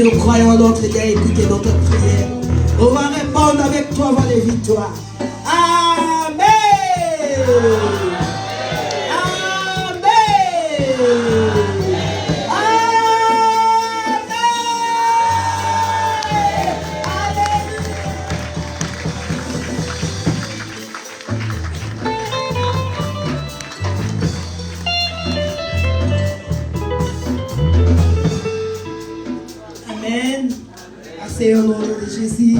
nous croyons notre Dieu a écouté notre prière. On va répondre avec toi vers les victoires. Amen. Amen. Assez au nom de Jésus.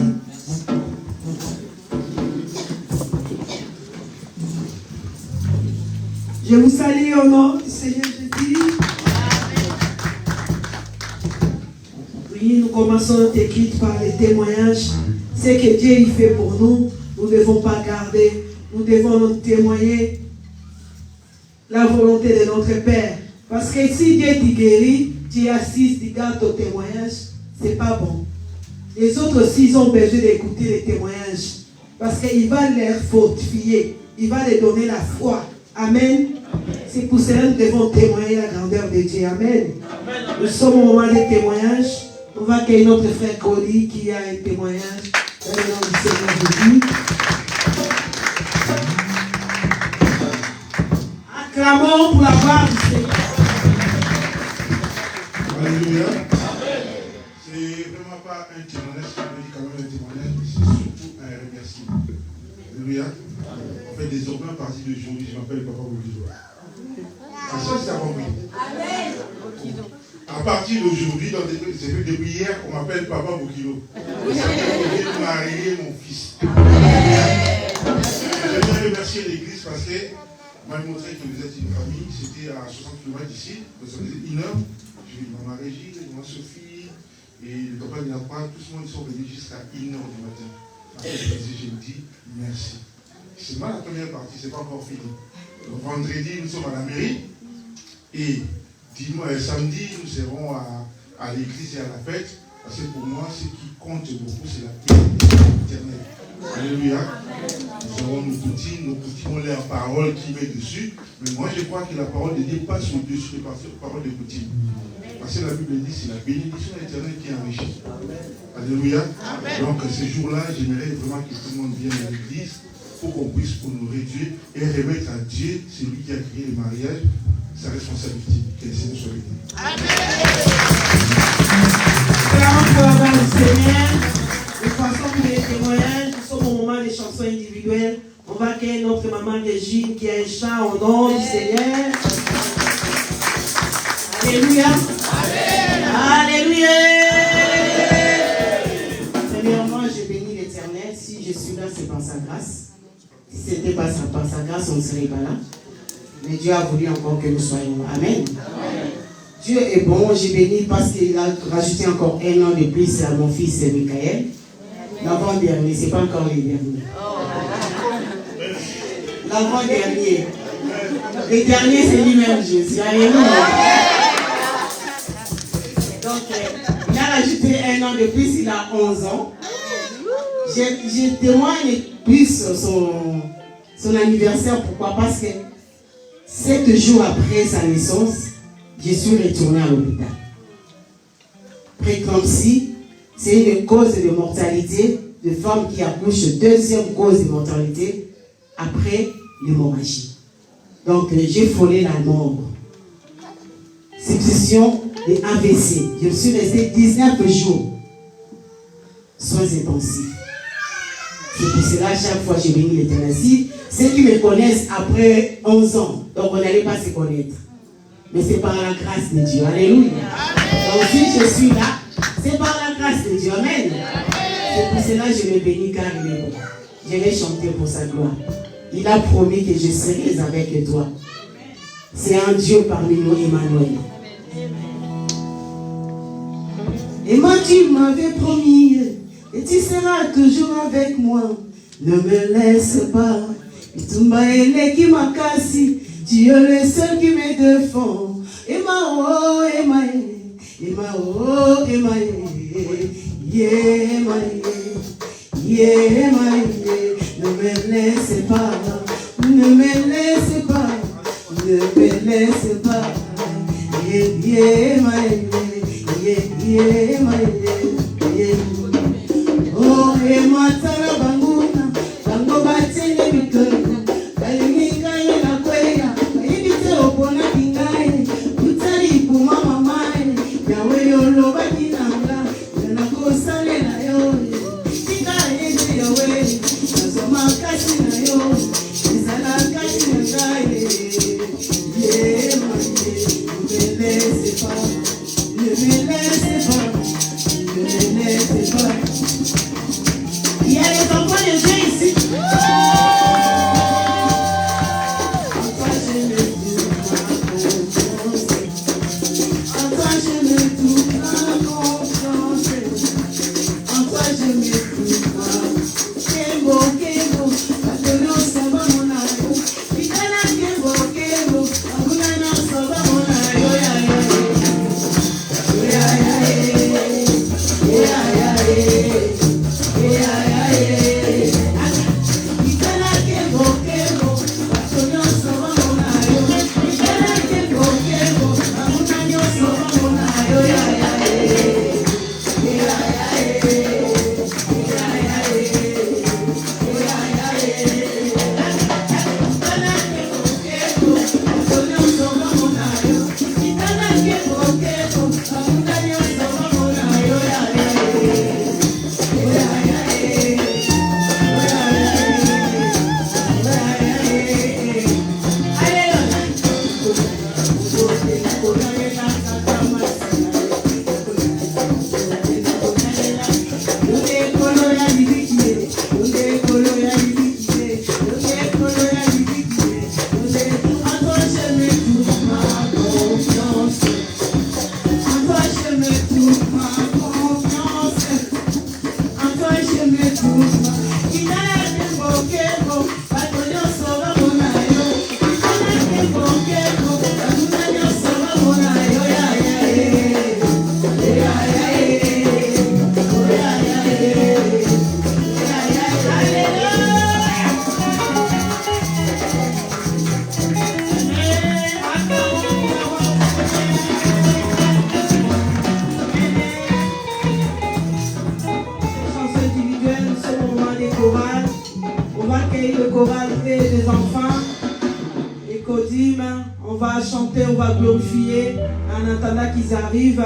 Je vous salue au nom du Seigneur Jésus. Oui, nous commençons notre écrite par les témoignages. Ce que Dieu y fait pour nous, nous ne devons pas garder. Nous devons nous témoigner la volonté de notre Père. Parce que si Dieu te guérit, tu assistes, tu gardes ton témoignage, ce n'est pas bon. Les autres aussi, ils ont besoin d'écouter les témoignages. Parce qu'il va leur fortifier. Il va leur donner la foi. Amen. C'est pour cela que nous devons témoigner la grandeur de Dieu. Amen. Nous sommes au moment des témoignages. On va accueillir notre frère Cody qui a un témoignage dans le nom du Seigneur Jésus. Acclamons pour la gloire du Seigneur. Alléluia. C'est vraiment pas un témoignage, c'est quand même un témoignage, mais c'est surtout un remerciement. Alléluia. En fait, désormais, à partir d'aujourd'hui, je m'appelle Papa Bokilo. Ça compris. Amen. À partir d'aujourd'hui, depuis hier, on m'appelle Papa Bokilo. Ça veut marier mon fils. J'aimerais remercier l'église parce qu'elle m'a montré que vous êtes une famille. C'était à 60 km d'ici, ça faisait 1 heure. J'ai eu maman Régine, maman Sophie, et le papa Niapra, tout le monde sont venus jusqu'à 1 heure du matin. Après, je me dis merci. C'est pas la première partie, c'est pas encore fini. Donc, vendredi, nous sommes à la mairie. Et samedi, nous serons à l'église et à la fête. Parce que pour moi, ce qui compte beaucoup, c'est la bénédiction éternelle. Alléluia. Nous aurons nos petits ont leur parole qui met dessus. Mais moi, je crois que la parole de Dieu passe au-dessus de la parole de Poutine. Parce que la Bible dit c'est la bénédiction éternelle qui enrichit. Alléluia. Donc, ce jour-là, j'aimerais vraiment que tout le monde vienne à l'église pour qu'on puisse honorer Dieu et remettre à Dieu, celui qui a créé le mariage, sa responsabilité. Que le Seigneur soit béni. Amen. De façon pour les témoignages, nous sommes au moment des chansons individuelles. On va accueillir notre maman Régine qui a un chant au nom du Seigneur. Alléluia. Amen. Alléluia. Premièrement, je bénis l'Éternel. Si je suis là, c'est par sa grâce. Si ce n'était pas par sa grâce, on ne serait pas là. Mais Dieu a voulu encore que nous soyons là. Amen. Dieu est bon. J'ai béni parce qu'il a rajouté encore 1 an de plus à mon fils Michael. L'avant-dernier, ce n'est pas encore les derniers. L'avant-dernier. Le dernier, c'est lui-même Jésus. Alléluia. Donc, il a rajouté 1 an de plus, il a 11 ans. Je témoigne plus son anniversaire. Pourquoi? Parce que 7 jours après sa naissance, je suis retourné à l'hôpital. Préclampsie, c'est une cause de mortalité de femmes qui accouchent, deuxième cause de mortalité après l'hémorragie. Donc, j'ai frôlé la mort. Succession de AVC. Je suis resté 19 jours. Soins intensifs. C'est pour cela, chaque fois, j'ai béni l'Éternel. Ceux qui me connaissent après 11 ans, donc on n'allait pas se connaître. Mais c'est par la grâce de Dieu. Alléluia. Donc si je suis là, c'est par la grâce de Dieu. Amen. C'est pour cela que je le bénis car il est bon. Je vais chanter pour sa gloire. Il a promis que je serai avec toi. C'est un Dieu parmi nous, Emmanuel. Et moi, tu m'avais promis, et tu seras toujours avec moi. Ne me laisse pas. Tu es le seul qui me défend. Emma, oh, Emma, Emma, oh, Emma, yeah, Emma, yeah, Emma, ne me laisse pas, ne me laisse pas, ne me laisse pas, yeah, Emma, Oh, matara banguna, bango batele bikona, balinga na kwea, ibite opona kingae, utari puma mamae, yawe yolo bakinanga, na kosale na yo, kingae yawe, nasoma kasi na yo, izala kasi na ngae, yeah man, ne me laisse pas. Il y a les enfants de Dieu ici. En toi je mets toute ma confiance. En toi je mets toute ma confiance. Kemo, kemo, patono saba monayo. Pitana kemo, kemo, abuna na saba monayo. On va accueillir le choral et les enfants. Et Kodim, on va chanter, on va glorifier en attendant qu'ils arrivent.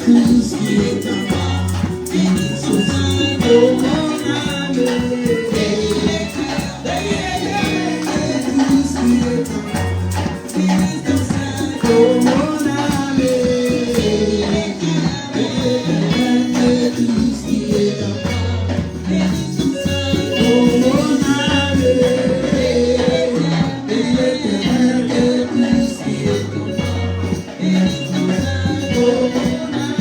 tout ce qui est à moi. Bénis son Saint-Nom. Oh mon âme, bénis tout ce qui est à moi. Bénis ton Saint-Nom. Oh mon âme, bénis tout ce qui est à moi. Bénis ton Saint-Nom. Oh mon âme,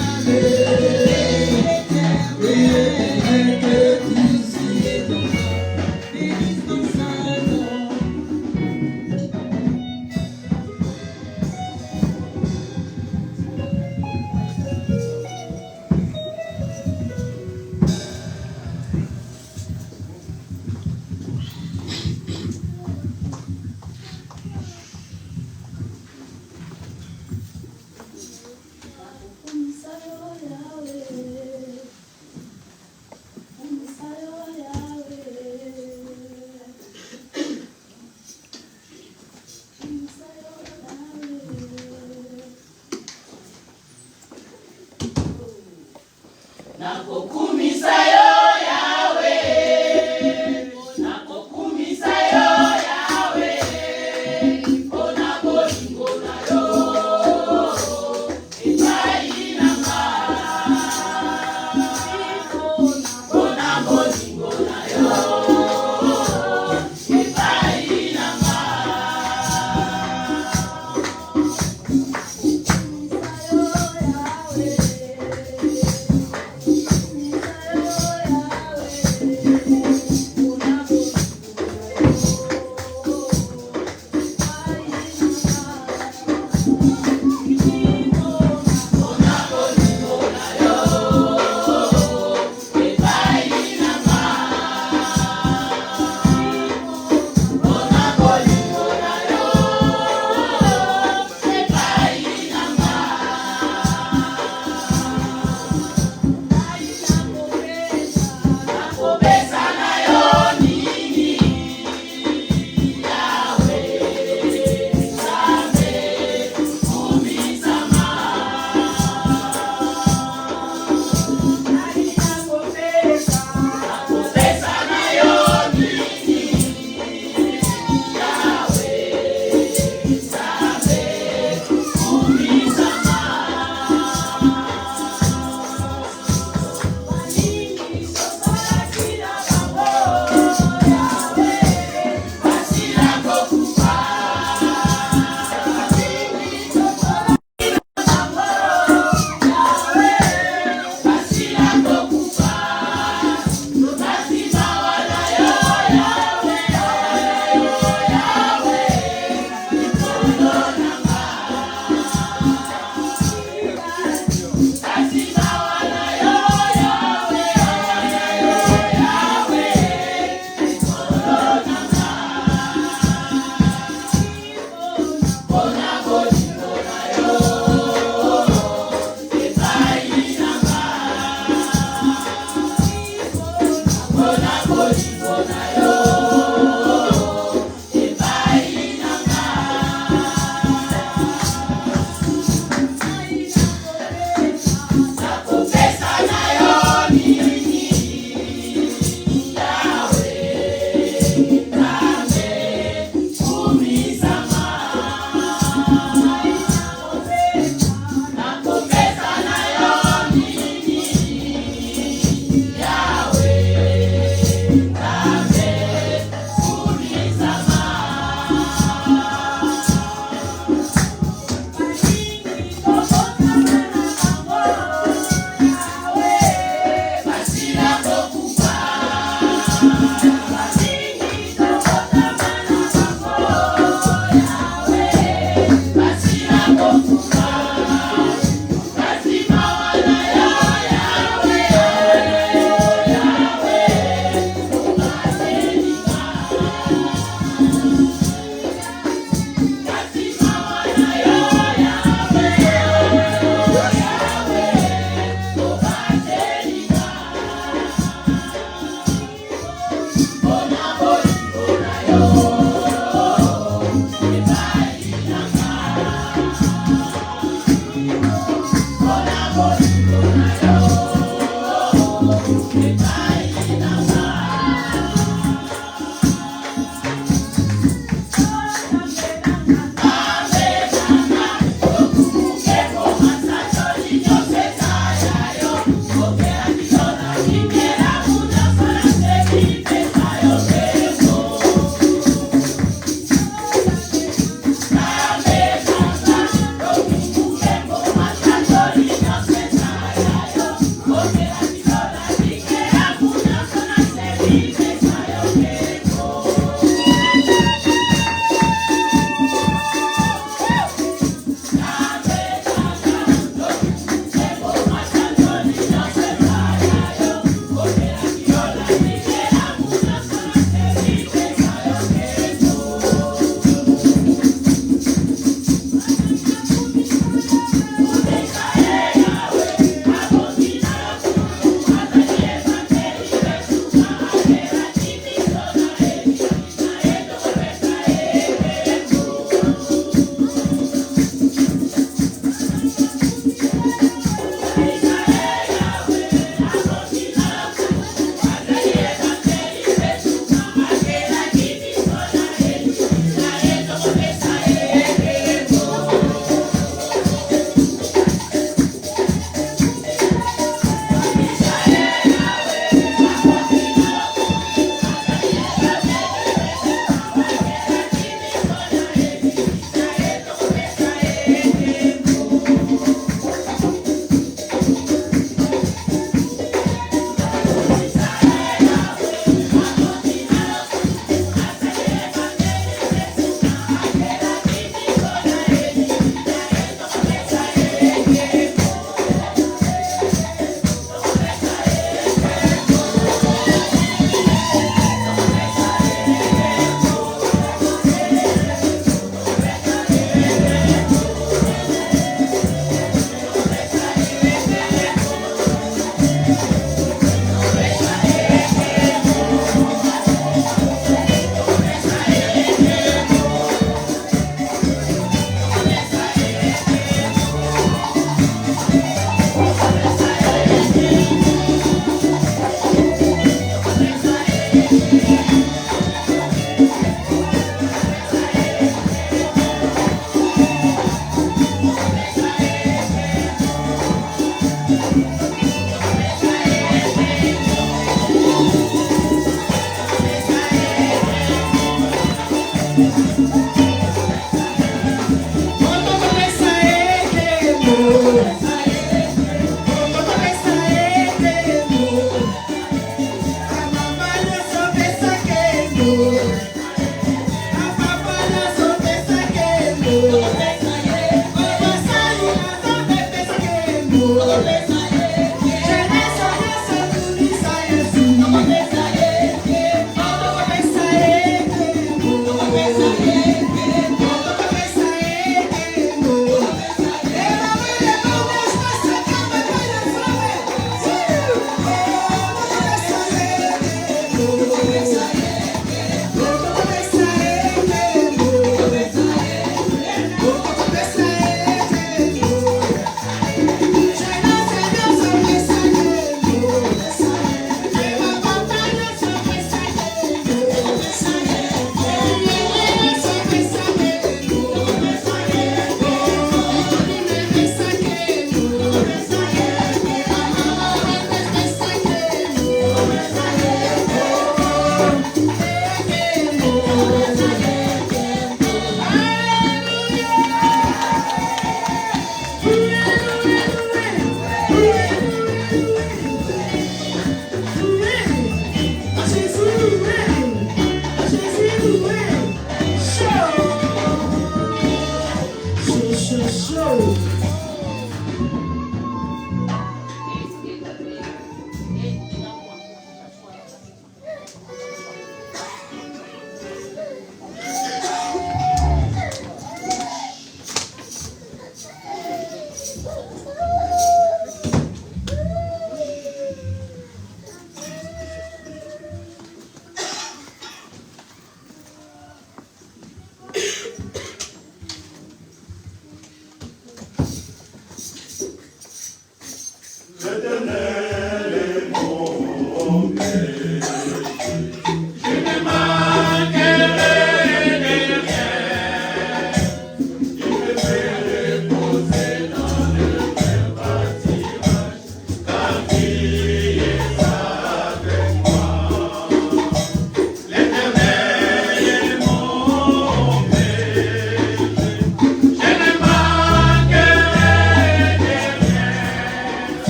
Dans le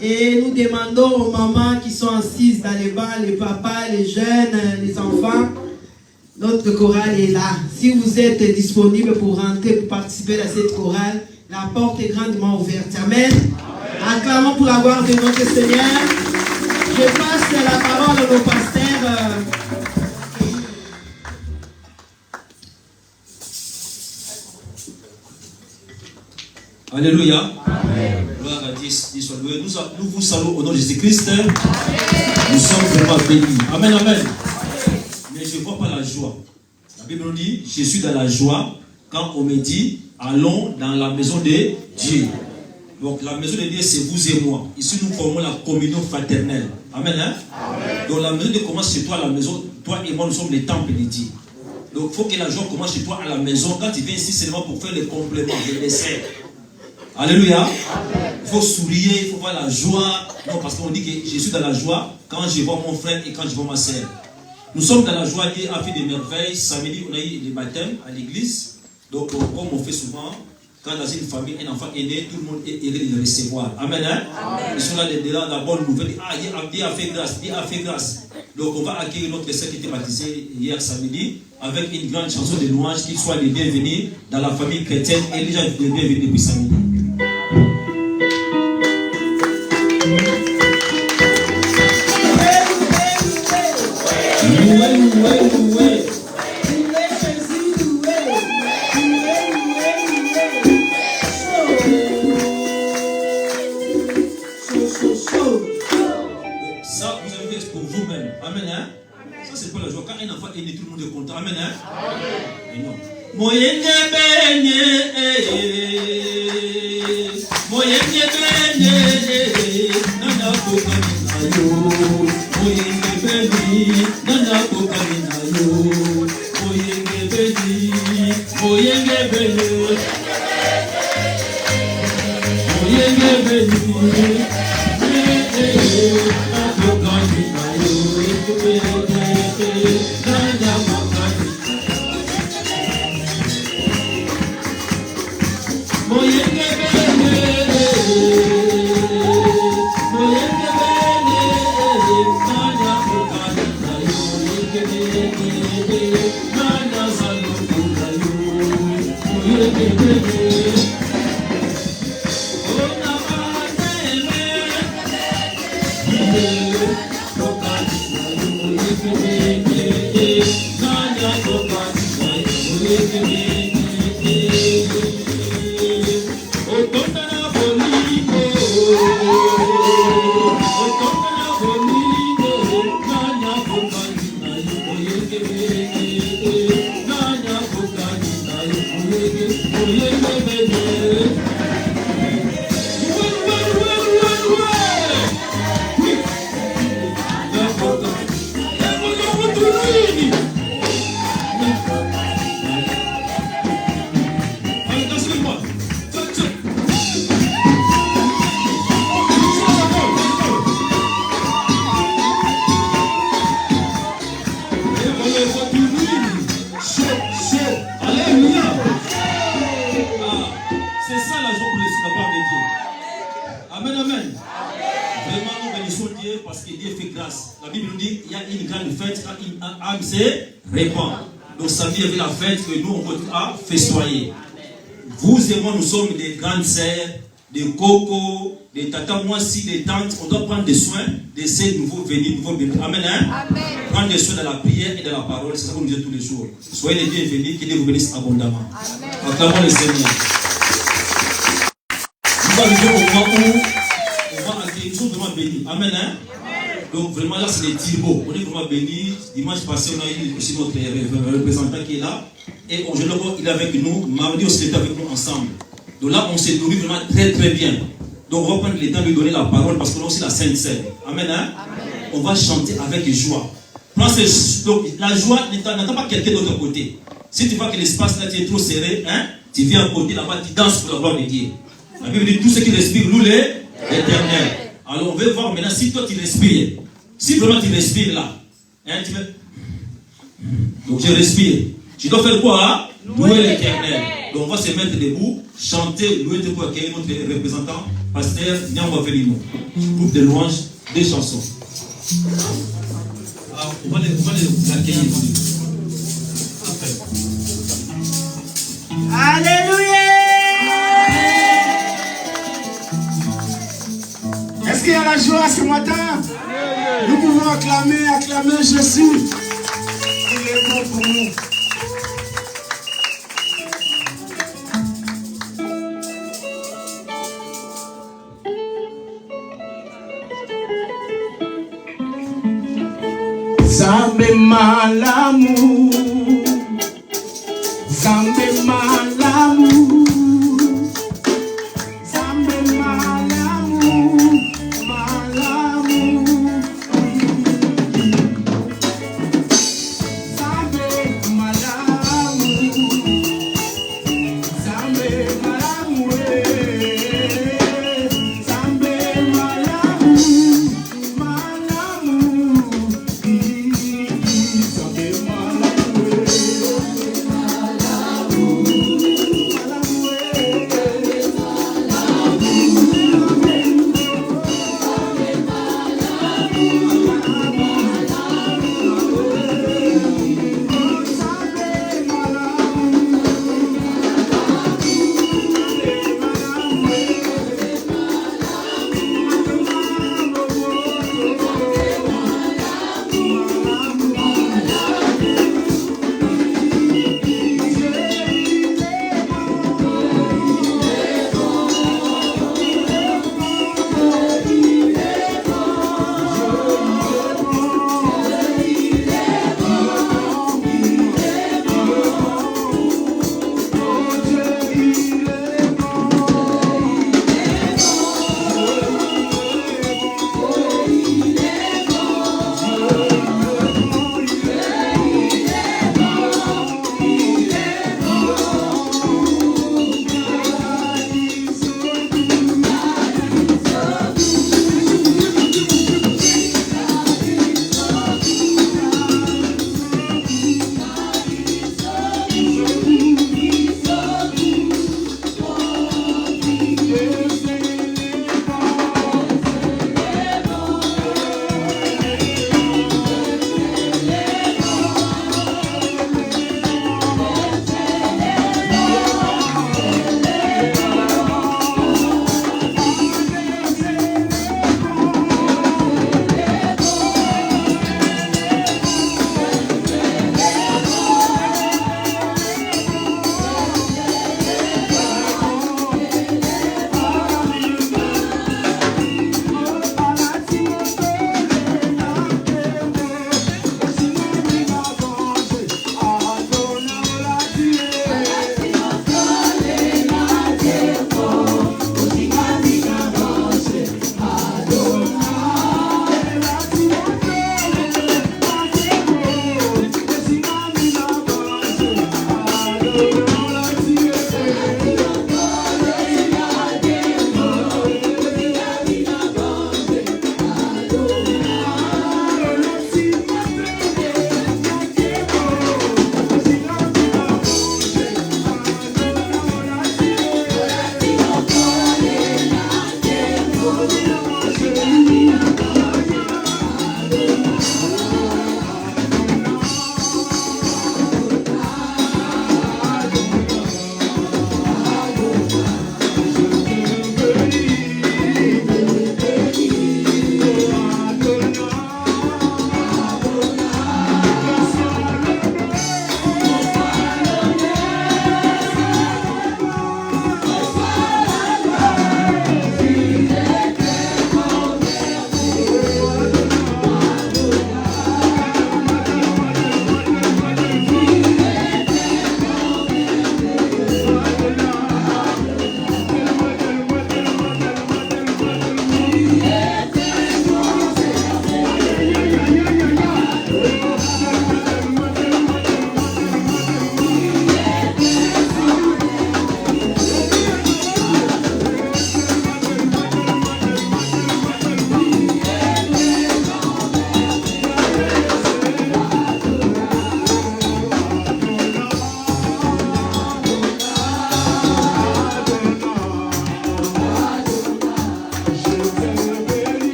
Et nous demandons aux mamans qui sont assises dans les bancs, les papas, les jeunes, les enfants, notre chorale est là. Si vous êtes disponible pour rentrer, pour participer à cette chorale, la porte est grandement ouverte. Amen. Acclamons pour la gloire de notre Seigneur. Je passe la parole à nos pasteurs. Alléluia. Amen. Gloire à Dieu. Nous vous saluons au nom de Jésus-Christ. Nous sommes vraiment bénis. Amen, amen. Mais je ne vois pas la joie. La Bible nous dit, je suis dans la joie quand on me dit, allons dans la maison de Dieu. Donc la maison de Dieu, c'est vous et moi. Ici, nous formons la communion fraternelle. Amen, hein? Amen. Donc la maison de Dieu commence chez toi, la maison, toi et moi, nous sommes les temples de Dieu. Donc il faut que la joie commence chez toi à la maison. Quand tu viens ici, c'est seulement pour faire les compléments, les desserts. Alléluia. Amen. Il faut sourire, il faut voir la joie. Non, parce qu'on dit que je suis dans la joie quand je vois mon frère et quand je vois ma soeur. Nous sommes dans la joie, Dieu a fait des merveilles. Samedi, on a eu les baptêmes à l'église. Donc, comme on fait souvent, quand dans une famille, un enfant est né, tout le monde est heureux de le recevoir. Amen, hein? Amen. Ils sont là, la bonne nouvelle. Ah, Dieu a fait grâce, Dieu a fait grâce. Donc, on va accueillir notre sœur qui était baptisée hier samedi avec une grande chanson de louange, qu'il soit les bienvenus dans la famille chrétienne et les gens les bienvenus depuis samedi. Ça, vous avez fait pour vous-même. Amen, hein? Ça, c'est pas la joie. Quand un enfant est né, tout le monde est content. Amen, hein? Mais non. Moyenne béni, moyenne béni, nana kokamina yo. Moyenne béni, nana kokamina yo. Moyenne béni, moyenne béni, moyenne béni. Donc samedi, il y avait la fête que nous on continue à festoyer. Vous et moi, nous sommes des grandes sœurs, des cocos, des tatas, moi aussi, des tantes. On doit prendre des soins de ces nouveaux venus, nouveaux bébés. Amen, hein? Amen. Prendre des soins de la prière et de la parole, c'est ça qu'on nous dit tous les jours. Soyez les bienvenus, que Dieu vous bénisse abondamment. Acclamons le Seigneur. Nous arrivons au moment où on va accueillir, nous sommes vraiment bénis. Amen, hein? Donc vraiment là c'est les Thibauts. On est vraiment bénis. Dimanche passé on a eu aussi notre représentant qui est là. Et aujourd'hui il est avec nous. Mardi aussi il était avec nous ensemble. Donc là on s'est nourri vraiment très très bien. Donc on va prendre le temps de lui donner la parole parce qu'on a aussi la Sainte Seine. Amen, hein? Amen. On va chanter avec joie. Donc la joie n'attend pas quelqu'un d'autre côté. Si tu vois que l'espace là tu es trop serré, hein, tu viens à côté là-bas, tu danses pour la gloire de Dieu. La Bible dit tout ce qui respire loue l'Éternel. Alors on veut voir maintenant si toi tu respires. Si vraiment tu respires là, hein, tu veux... Donc je respire. Tu dois faire quoi? Hein? Louez l'Éternel. Donc on va se mettre debout, chanter, louer pour accueillir notre représentant, pasteur Nyamba Velino. Groupe de louanges, des chansons. Alors, on va les accueillir. Alléluia. Est-ce qu'il y a la joie ce matin? Nous pouvons acclamer Jésus. Il est bon pour nous. Zambe malamu, Zambe malamu, Zambe malamu, malamu, Zambe malamu, Zambe malamu, Zambe malamu, malamu.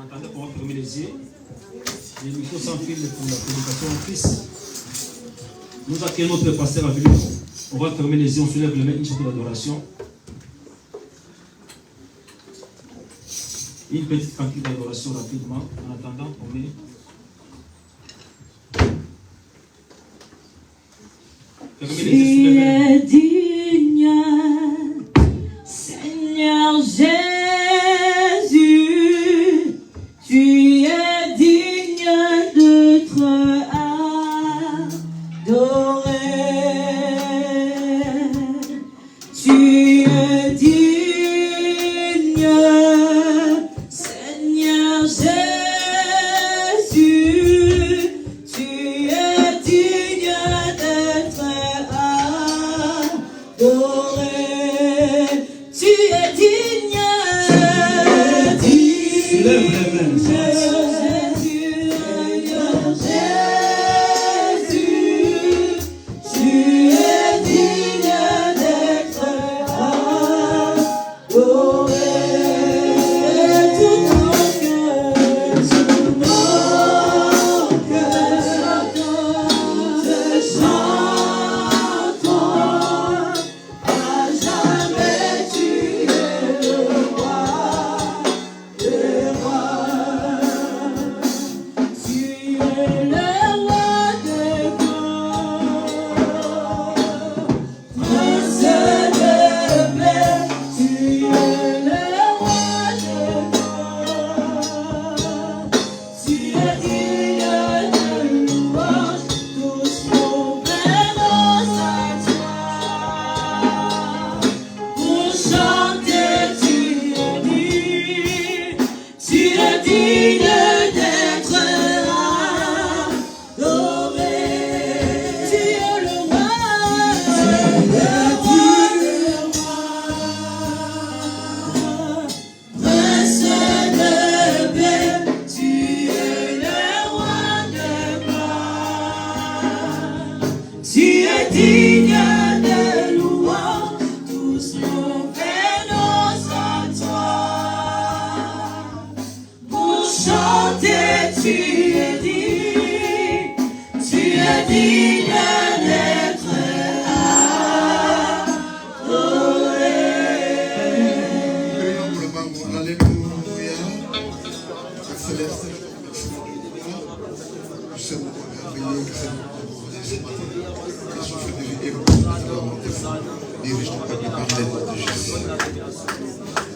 attendant qu'on va fermer les yeux, les micros sans fil pour la prédication en Christ. Nous accueillons notre pasteur avec nous. On va fermer les yeux, on soulève les mains, une chanson d'adoration. Une petite cantique d'adoration rapidement. En attendant, on met. Tu es digne, Seigneur Jésus, tu es digne d'être adoré. Tu es digne, Seigneur Jésus, tu es digne d'être adoré. Tu es digne,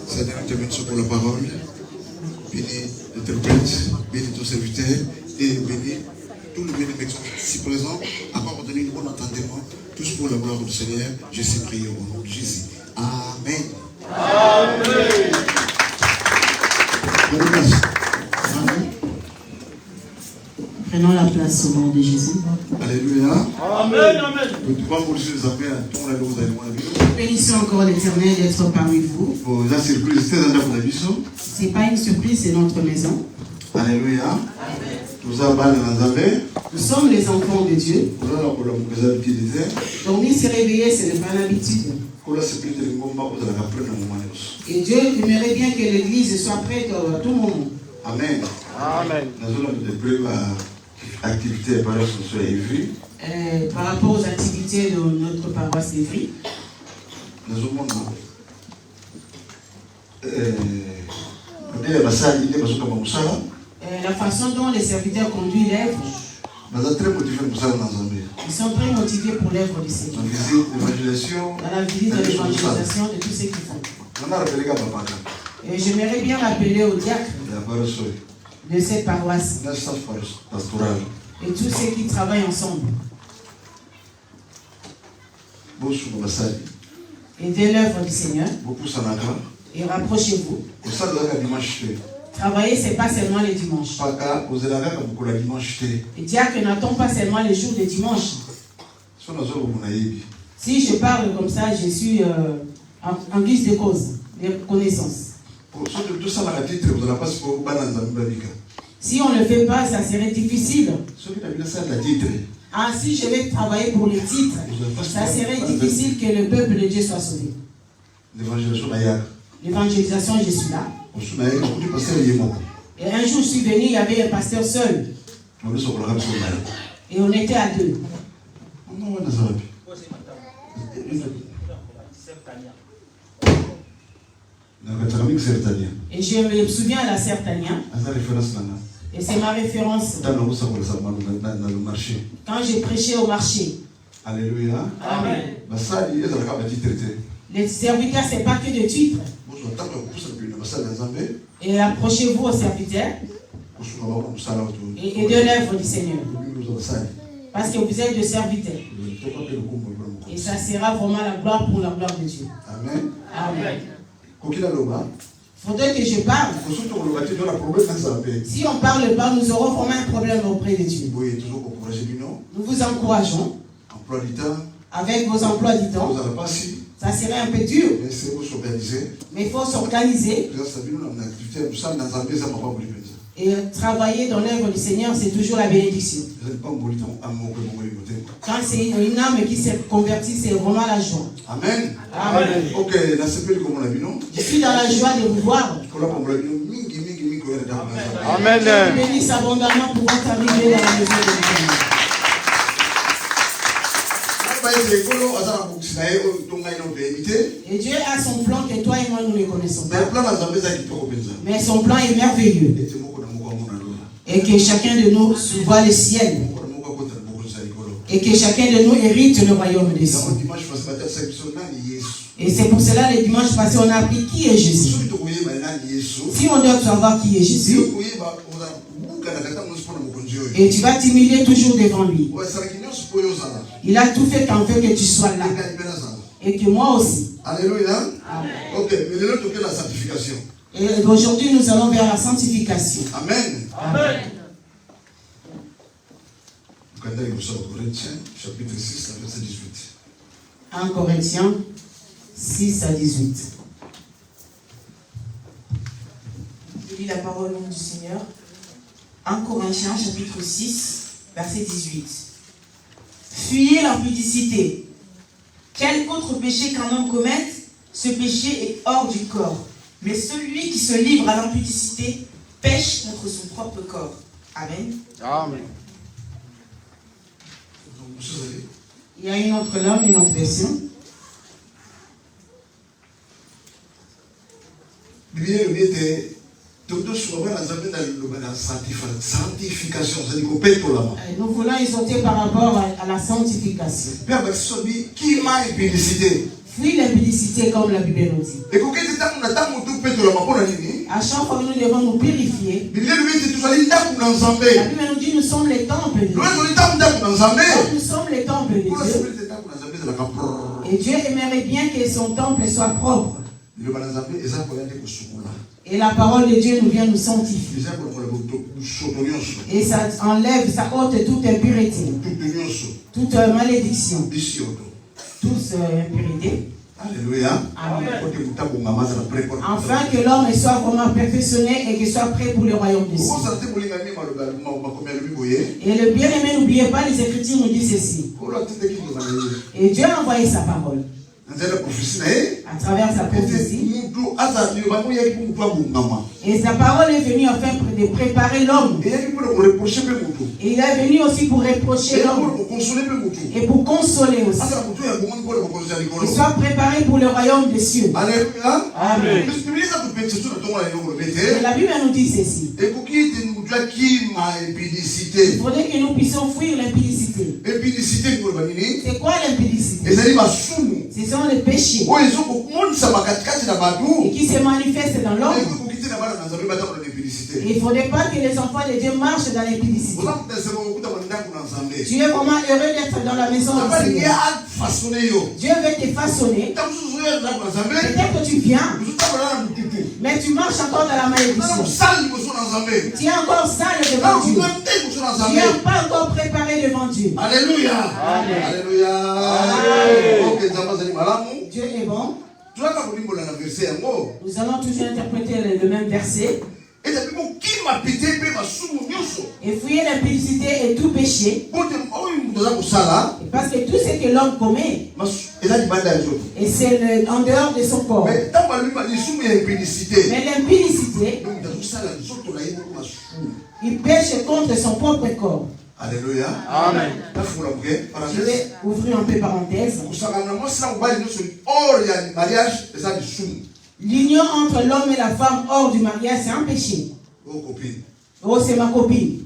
Seigneur, te remercions pour la parole. Bénis l'interprète, bénis ton serviteur et bénis tous les bénéficiaires qui sont ici présents. Afin de donner une bonne entendement, tous pour la gloire du Seigneur. Je sais prier au nom de Jésus. Amen. Amen. Prenons la place au nom de Jésus. Alléluia. Amen. Amen. Bénissons encore l'Éternel d'être parmi vous. Ce n'est pas une surprise, c'est notre maison. Alléluia. Nous sommes les enfants de Dieu. Dormir, se réveiller, ce n'est pas l'habitude. Et Dieu aimerait bien que l'Église soit prête à tout moment. Amen. Amen. Activités par rapport aux activités de notre paroisse d'Evry, la façon dont les serviteurs conduisent l'œuvre, ils sont très motivés pour l'œuvre du Seigneur. Dans la visite de l'évangélisation de tous ceux qui font. Et j'aimerais bien rappeler au diacre de cette paroisse et tous ceux qui travaillent ensemble. Aidez l'œuvre du Seigneur et rapprochez-vous. Travailler, ce n'est pas seulement les dimanches. Les diacres n'attendent pas seulement les jours de dimanche. Si je parle comme ça, je suis en guise de cause, de connaissance. Si on ne le fait pas, ça serait difficile. Ah, si je vais travailler pour les titres, ça serait difficile que le peuple de Dieu soit sauvé. L'évangélisation, je suis là. Et un jour, je suis venu, il y avait un pasteur seul. Et on était à deux. Et je me souviens à la Certania. Et c'est ma référence. Quand j'ai prêché au marché. Alléluia. Amen. Les serviteurs, ce n'est pas que de titres. Et approchez-vous aux serviteurs. Et de l'œuvre du Seigneur. Parce que vous êtes des serviteurs. Et ça sera vraiment la gloire pour la gloire de Dieu. Amen. Amen. Faudrait que je parle. Si on ne parle pas, nous aurons vraiment un problème auprès de Dieu. Nous vous encourageons. Avec vos emplois du temps. Ça serait un peu dur. Mais il faut s'organiser. Et travailler dans l'œuvre du Seigneur, c'est toujours la bénédiction. Quand c'est une âme qui s'est convertie, c'est vraiment la joie. Amen. Amen. Ok, je suis dans la joie de vous voir. Amen. Je bénisse abondamment pour votre arrivée dans la maison de Dieu. Et Dieu a son plan que toi et moi nous ne connaissons pas. Mais son plan est merveilleux. Et que chacun de nous voit le ciel. Et que chacun de nous hérite le royaume des cieux. Et c'est pour cela, le dimanche passé, on a appris qui est Jésus. Si on doit savoir qui est Jésus, et tu vas t'humilier toujours devant lui. Il a tout fait qu'en veut que tu sois là. Et que moi aussi. Alléluia. Amen. Ok, mais le toquer la sanctification. Et aujourd'hui, nous allons vers la sanctification. Amen. Amen. Chapitre 6, verset 18. 1 Corinthiens 6 à 18. Je lis la parole au nom du Seigneur. 1 Corinthiens chapitre 6, verset 18. Fuyez l'impudicité. Quel autre péché qu'un homme commette, ce péché est hors du corps. Mais celui qui se livre à l'impudicité pêche contre son propre corps. Amen. Amen. Il y a une autre langue, une autre version. Nous voulons exhorter par rapport à la sanctification. Fuis l'impudicité comme la Bible nous dit. À chaque fois que nous devons nous purifier, la Bible nous dit nous sommes les temples de Dieu. Nous sommes les temples de Dieu. Et Dieu aimerait bien que son temple soit propre. Et la parole de Dieu nous vient nous sanctifier. Et ça enlève, ça ôte toute impureté, toute malédiction, toute impureté. Alléluia. Amen. Afin que l'homme soit vraiment perfectionné et qu'il soit prêt pour le royaume des cieux. Et le bien-aimé, n'oubliez pas, les Écritures nous disent ceci. Et Dieu a envoyé sa parole. À travers sa prophétie. Et sa parole est venue afin de préparer l'homme. Et il est venu aussi pour reprocher l'homme. Et pour consoler aussi. Et soit préparé pour le royaume des cieux. Alléluia. Amen. Et la Bible nous dit ceci. Il faudrait que nous puissions fuir l'impudicité. C'est quoi l'impudicité? Ce sont les péchés. Et qui se manifestent dans l'homme. Il ne faudrait pas que les enfants de Dieu marchent dans l'impudicité. Tu es vraiment heureux d'être dans la maison du Seigneur. Dieu veut te façonner. Peut-être que tu viens, mais tu marches encore dans la malédiction. Tu es encore sale devant Dieu. Tu n'es pas encore préparé devant Dieu. Alléluia. Amen. Alléluia. Dieu est bon. Nous allons toujours interpréter le même verset. Et fouiller l'impudicité et tout péché. Parce que tout ce que l'homme commet, et c'est en dehors de son corps. Mais l'impudicité, Il pêche contre son propre corps. Alléluia. Amen. Je vais ouvrir un peu parenthèse. L'union entre l'homme et la femme hors du mariage, c'est un péché. Oh, c'est ma copine.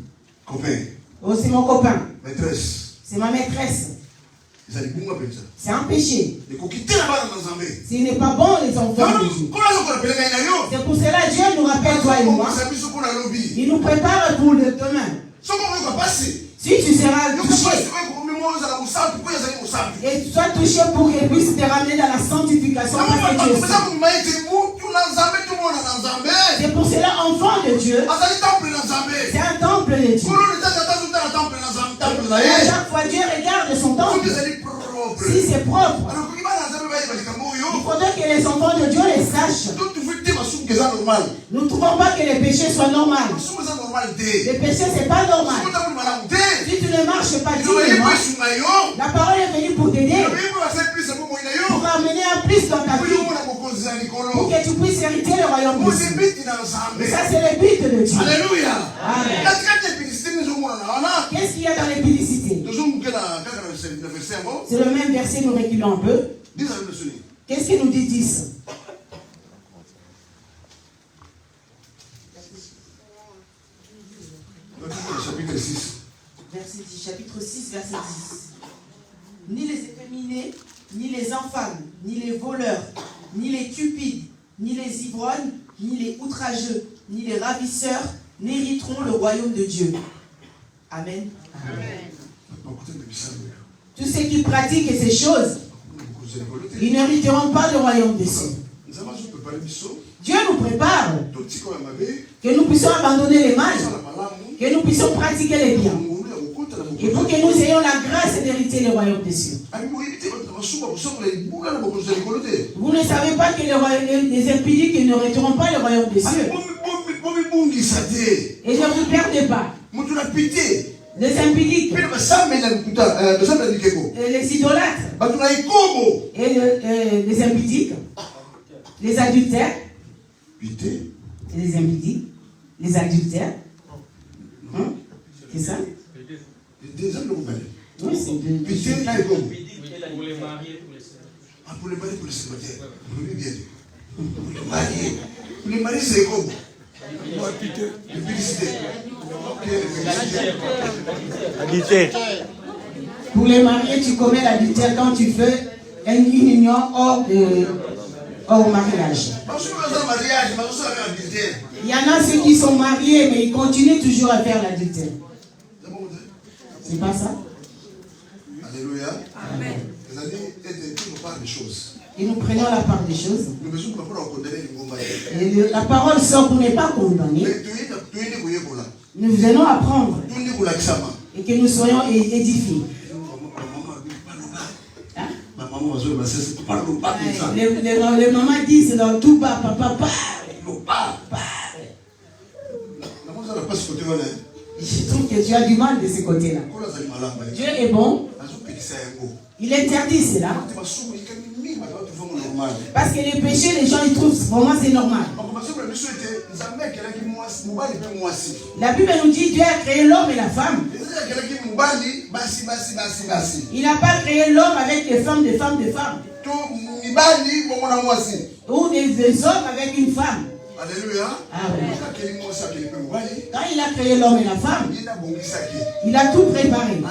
Oh, c'est mon copain. C'est ma maîtresse. C'est un péché. Ce n'est pas bon, les enfants de Dieu. C'est pour cela que Dieu nous rappelle, toi et moi. Il nous prépare pour le demain. Si tu seras touché, et tu sois touché pour qu'il puisse te ramener dans la sanctification, c'est pour cela, enfant de Dieu, c'est un temple de Dieu. À chaque fois, Dieu regarde son temple. Si c'est propre, il faudrait que les enfants de Dieu les sachent. Nous ne trouvons pas que les péchés soient normaux. Les péchés, ce n'est pas normal. Si tu ne marches pas dignement, la parole est venue pour t'aider, pour ramener un plus dans ta vie, pour que tu puisses hériter le royaume de Dieu. Mais ça, c'est le but de Dieu. Alléluia. Amen. Qu'est-ce qu'il y a dans l'épidicité? C'est le même verset, nous reculons un peu. Qu'est-ce qu'il nous dit 10? Chapitre 6. Verset 10, chapitre 6, verset 10. Ni les efféminés, ni les infâmes, ni les voleurs, ni les cupides, ni les ivrognes, ni les outrageux, ni les ravisseurs n'hériteront le royaume de Dieu. Amen. Amen. Tous ceux qui pratiquent ces choses, ils n'hériteront pas le royaume des cieux. Dieu nous prépare que nous puissions abandonner les mal, que nous puissions pratiquer les biens, et pour que nous ayons la grâce d'hériter le royaume des cieux. Vous ne savez pas que les impudiques n'hériteront pas le royaume des cieux. Et ne vous perdez pas. Les impudiques, les idolâtres, et les impudiques, les adultères, les impudiques, les adultères. Hein? C'est ça? Oui, c'est pour les mariés, pour les mariés, pour les célibataires. Pour les mariés, c'est comme pour les mariés, tu commets l'adultère quand tu fais une union hors mariage. Il y en a ceux qui sont mariés, mais ils continuent toujours à faire l'adultère. C'est pas ça? Alléluia. Amen. Des choses. Et nous prenons la part des choses. Et la parole sort pour ne pas condamner. Nous venons apprendre. Et que nous soyons édifiés. Hein? Les mamans disent dans tout bas, papa, je trouve que tu as du mal de ce côté-là. Dieu est bon. Il interdit cela. Parce que les péchés, les gens ils trouvent vraiment c'est normal. La Bible nous dit Dieu a créé l'homme et la femme. Il n'a pas créé l'homme avec des femmes, des femmes, des femmes. Ou des hommes avec une femme. Alléluia. Amen. Quand il a créé l'homme et la femme, il a tout préparé.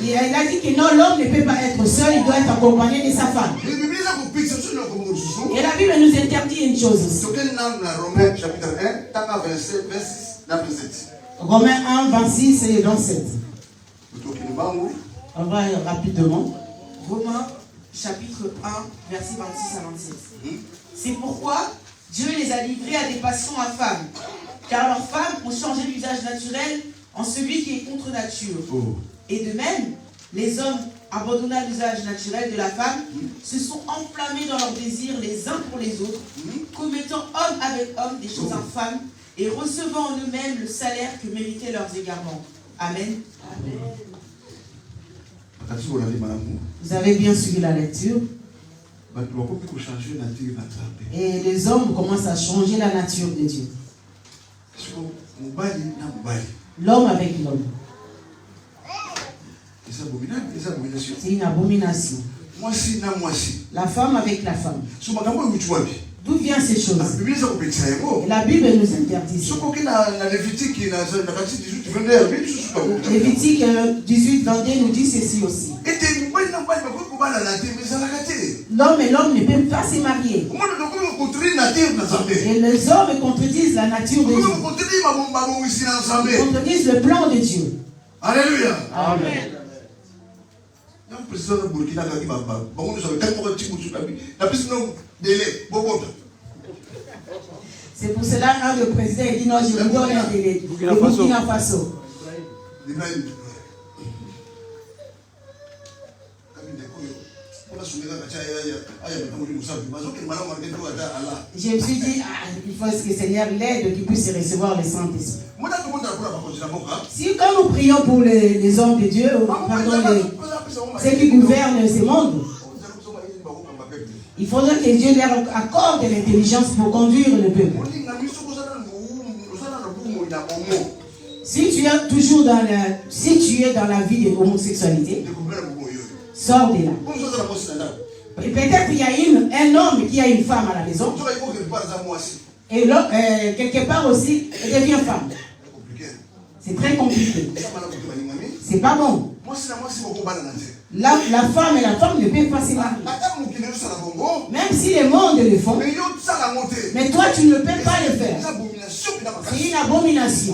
Il a dit que non, l'homme ne peut pas être seul, il doit être accompagné de sa femme. Et la Bible nous interdit une chose aussi. Romains 1, 26 et 27. On va rapidement. Romains chapitre 1, verset 26 à 27. C'est pourquoi Dieu les a livrés à des passions infâmes, car leurs femmes ont changé l'usage naturel en celui qui est contre nature. Et de même, les hommes, abandonnant l'usage naturel de la femme, se sont enflammés dans leurs désirs les uns pour les autres, commettant homme avec homme des choses infâmes et recevant en eux-mêmes le salaire que méritaient leurs égarements. Amen. Amen. Vous Vous avez bien suivi la lecture. Et les hommes commencent à changer la nature de Dieu. L'homme avec l'homme. C'est une abomination. La femme avec la femme. D'où viennent ces choses? Et la Bible nous interdit. Lévitique 18, 22 nous dit ceci aussi. L'homme et l'homme ne peuvent pas se marier. Et les hommes contredisent la nature de Dieu. Ils contredisent le plan de Dieu. Alléluia. Amen. C'est pour cela que le président dit non, je vous donne un délai. Le Burkina Faso. Je me suis dit, il faut que le Seigneur l'aide, qu'il puisse recevoir le Saint-Esprit. Si quand nous prions pour les hommes de Dieu, ceux qui gouvernent ce monde, il faudrait que Dieu leur accorde l'intelligence pour conduire le peuple. Si tu es toujours dans la vie de l'homosexualité, sors de là. Et peut-être il y a un homme qui a une femme à la maison. Et là, quelque part aussi, elle devient femme. C'est très compliqué. C'est pas bon. La femme et la femme ne peuvent pas se marier. Même si les mondes le font. Mais toi, tu ne peux pas le faire. C'est une abomination.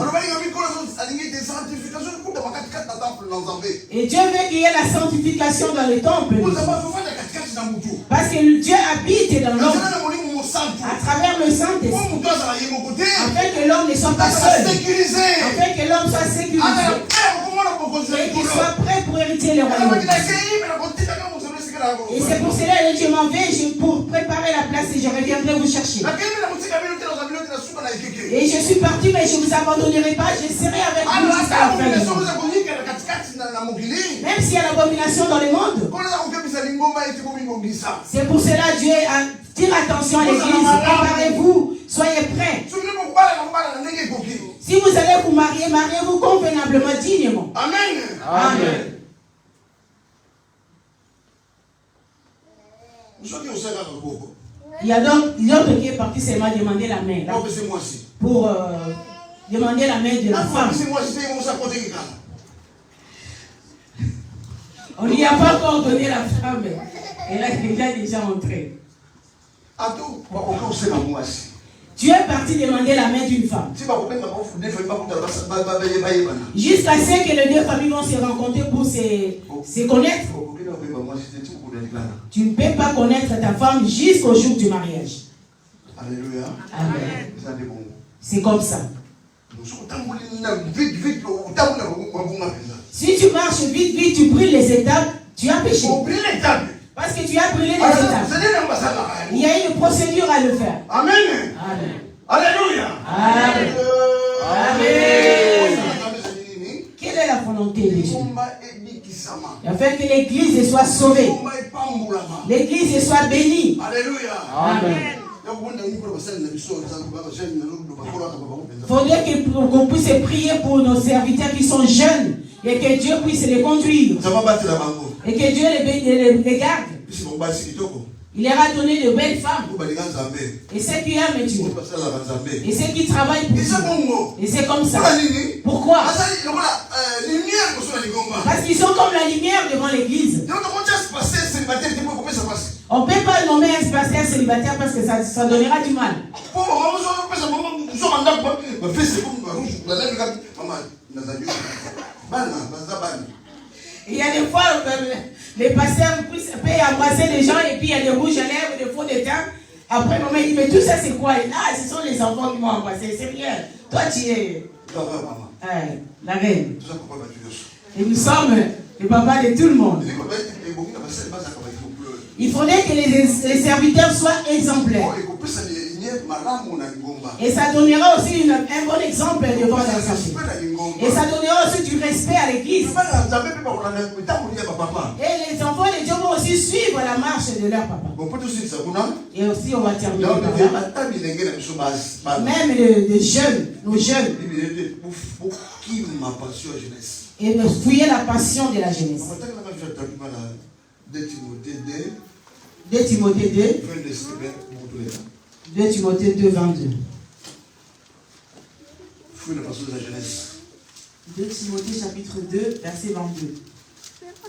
Et Dieu veut qu'il y ait la sanctification dans le temple. Parce que Dieu habite dans l'homme à travers le Saint-Esprit. Afin que l'homme ne soit pas seul. Afin que l'homme soit sécurisé. Et qu'il soit prêt pour hériter le royaume. Et c'est pour cela que je m'en vais pour préparer la place et je reviendrai vous chercher. Et je suis parti, mais je ne vous abandonnerai pas, je serai avec vous jusqu'à la fin du monde. Même s'il y a l'abomination dans le monde. C'est pour cela que Dieu tire attention à l'église. Préparez-vous, soyez prêts. Si vous allez vous marier, mariez-vous convenablement, dignement. Amen. Amen. Il y a d'autres qui est parti seulement demander la main. Là, pour demander la main de la femme. On n'y a pas encore donné la femme. Elle a déjà entré. Tu es parti demander la main d'une femme. Jusqu'à ce que les deux familles vont se rencontrer pour se connaître. Tu ne peux pas connaître ta femme jusqu'au jour du mariage. Alléluia. Amen. C'est comme ça. Si tu marches vite, vite, tu brûles les étapes, tu as péché. Parce que tu as brûlé les étapes. Il y a une procédure à le faire. Amen. Amen. Alléluia. Amen. Amen. Quelle est la volonté de Dieu? Afin que l'église soit sauvée. L'église soit bénie. Alléluia. Amen. Il faudrait qu'on puisse prier pour nos serviteurs qui sont jeunes et que Dieu puisse les conduire. Et que Dieu les garde. Il leur a donné de belles femmes. Et ceux qui aiment Dieu. Et ceux qui travaillent pour Dieu. Et c'est comme ça. Pourquoi? Parce qu'ils sont comme la lumière devant l'église. On ne peut pas nommer un pasteur célibataire parce que ça donnera du mal. Il y a des fois, les pasteurs peuvent embrasser les gens et puis il y a des rouges à lèvres, des faux de teint. Après, maman dit, mais tout ça c'est quoi? Ah, ce sont les enfants qui m'ont embrassé, c'est rien. Toi, tu es la reine. Et nous sommes le papa de tout le monde. Il faudrait que les serviteurs soient exemplaires. Et ça donnera aussi un bon exemple devant l'Assemblée. Et ça donnera aussi du respect à l'église. Et les enfants de Dieu vont aussi suivre la marche de leur papa. Et aussi, on va terminer par là. Même les jeunes, nos jeunes. Et fouiller la passion de la jeunesse. 2 Timothée 2. 2 Timothée 2, 22. Fouille la passion de la jeunesse. 2 Timothée chapitre 2, verset 22.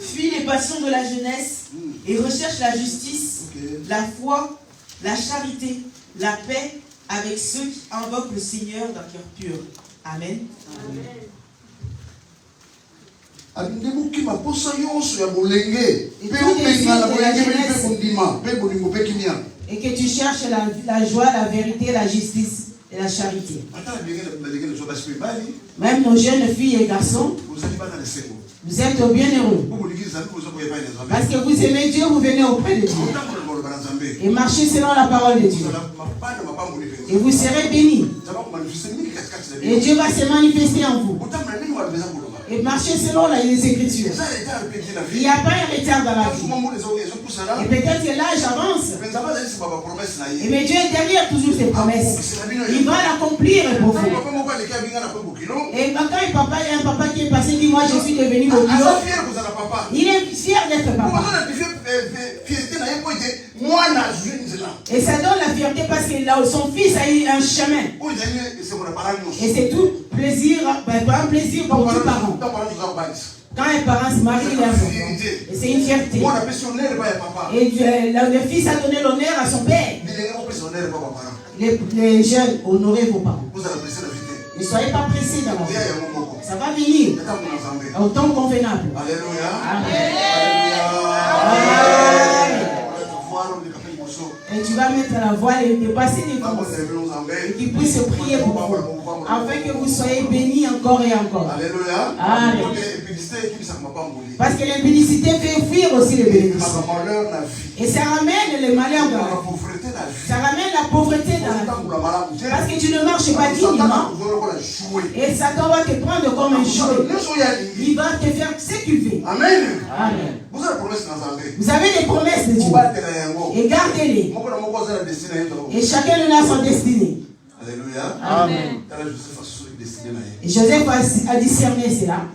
Fuis les passions de la jeunesse et recherche la justice, la foi, la charité, la paix avec ceux qui invoquent le Seigneur d'un cœur pur. Amen. Amen. Et que tu cherches la joie, la vérité, la justice et la charité. Même nos jeunes filles et garçons, vous êtes bien heureux. Parce que vous aimez Dieu, vous venez auprès de Dieu. Et marchez selon la parole de Dieu. Et vous serez bénis. Et Dieu va se manifester en vous. Et marchez selon les Écritures. Il n'y a pas un retard dans la vie. Et peut-être que l'âge avance. Mais Dieu est derrière toujours ses promesses. Il va l'accomplir pour vous. Et quand papa, il y a un papa qui est passé, dit moi je suis devenu mon kilo. Il est fier d'être papa. Et ça donne la fierté parce que là, son fils a eu un chemin. Et c'est tout plaisir, pas un plaisir pour tout parent. Quand un parent se marie, il a un enfant. Et c'est une fierté. Et le fils a donné l'honneur à son père. Les jeunes, honorez vos parents. Ne soyez pas pressés dans la vie. Ça va venir au temps convenable. Alléluia. Amen. Et tu vas mettre la voile et passer des fois. Et qu'il puisse prier pour vous. Afin que vous soyez bénis encore et encore. Alléluia. Amen. Parce que l'impudicité fait fuir aussi les bénédictions. Et ça ramène le malheur dans la vie. Ça ramène la pauvreté dans la vie. Parce que tu ne marches pas dignement. Et Satan va te prendre comme un jouet. Il va te faire ce qu'il veut. Amen. Amen. Vous avez des promesses de Dieu. Et gardez-les. Et chacun de nous a son destinée. Alléluia. Amen. Et Joseph a discerné cela.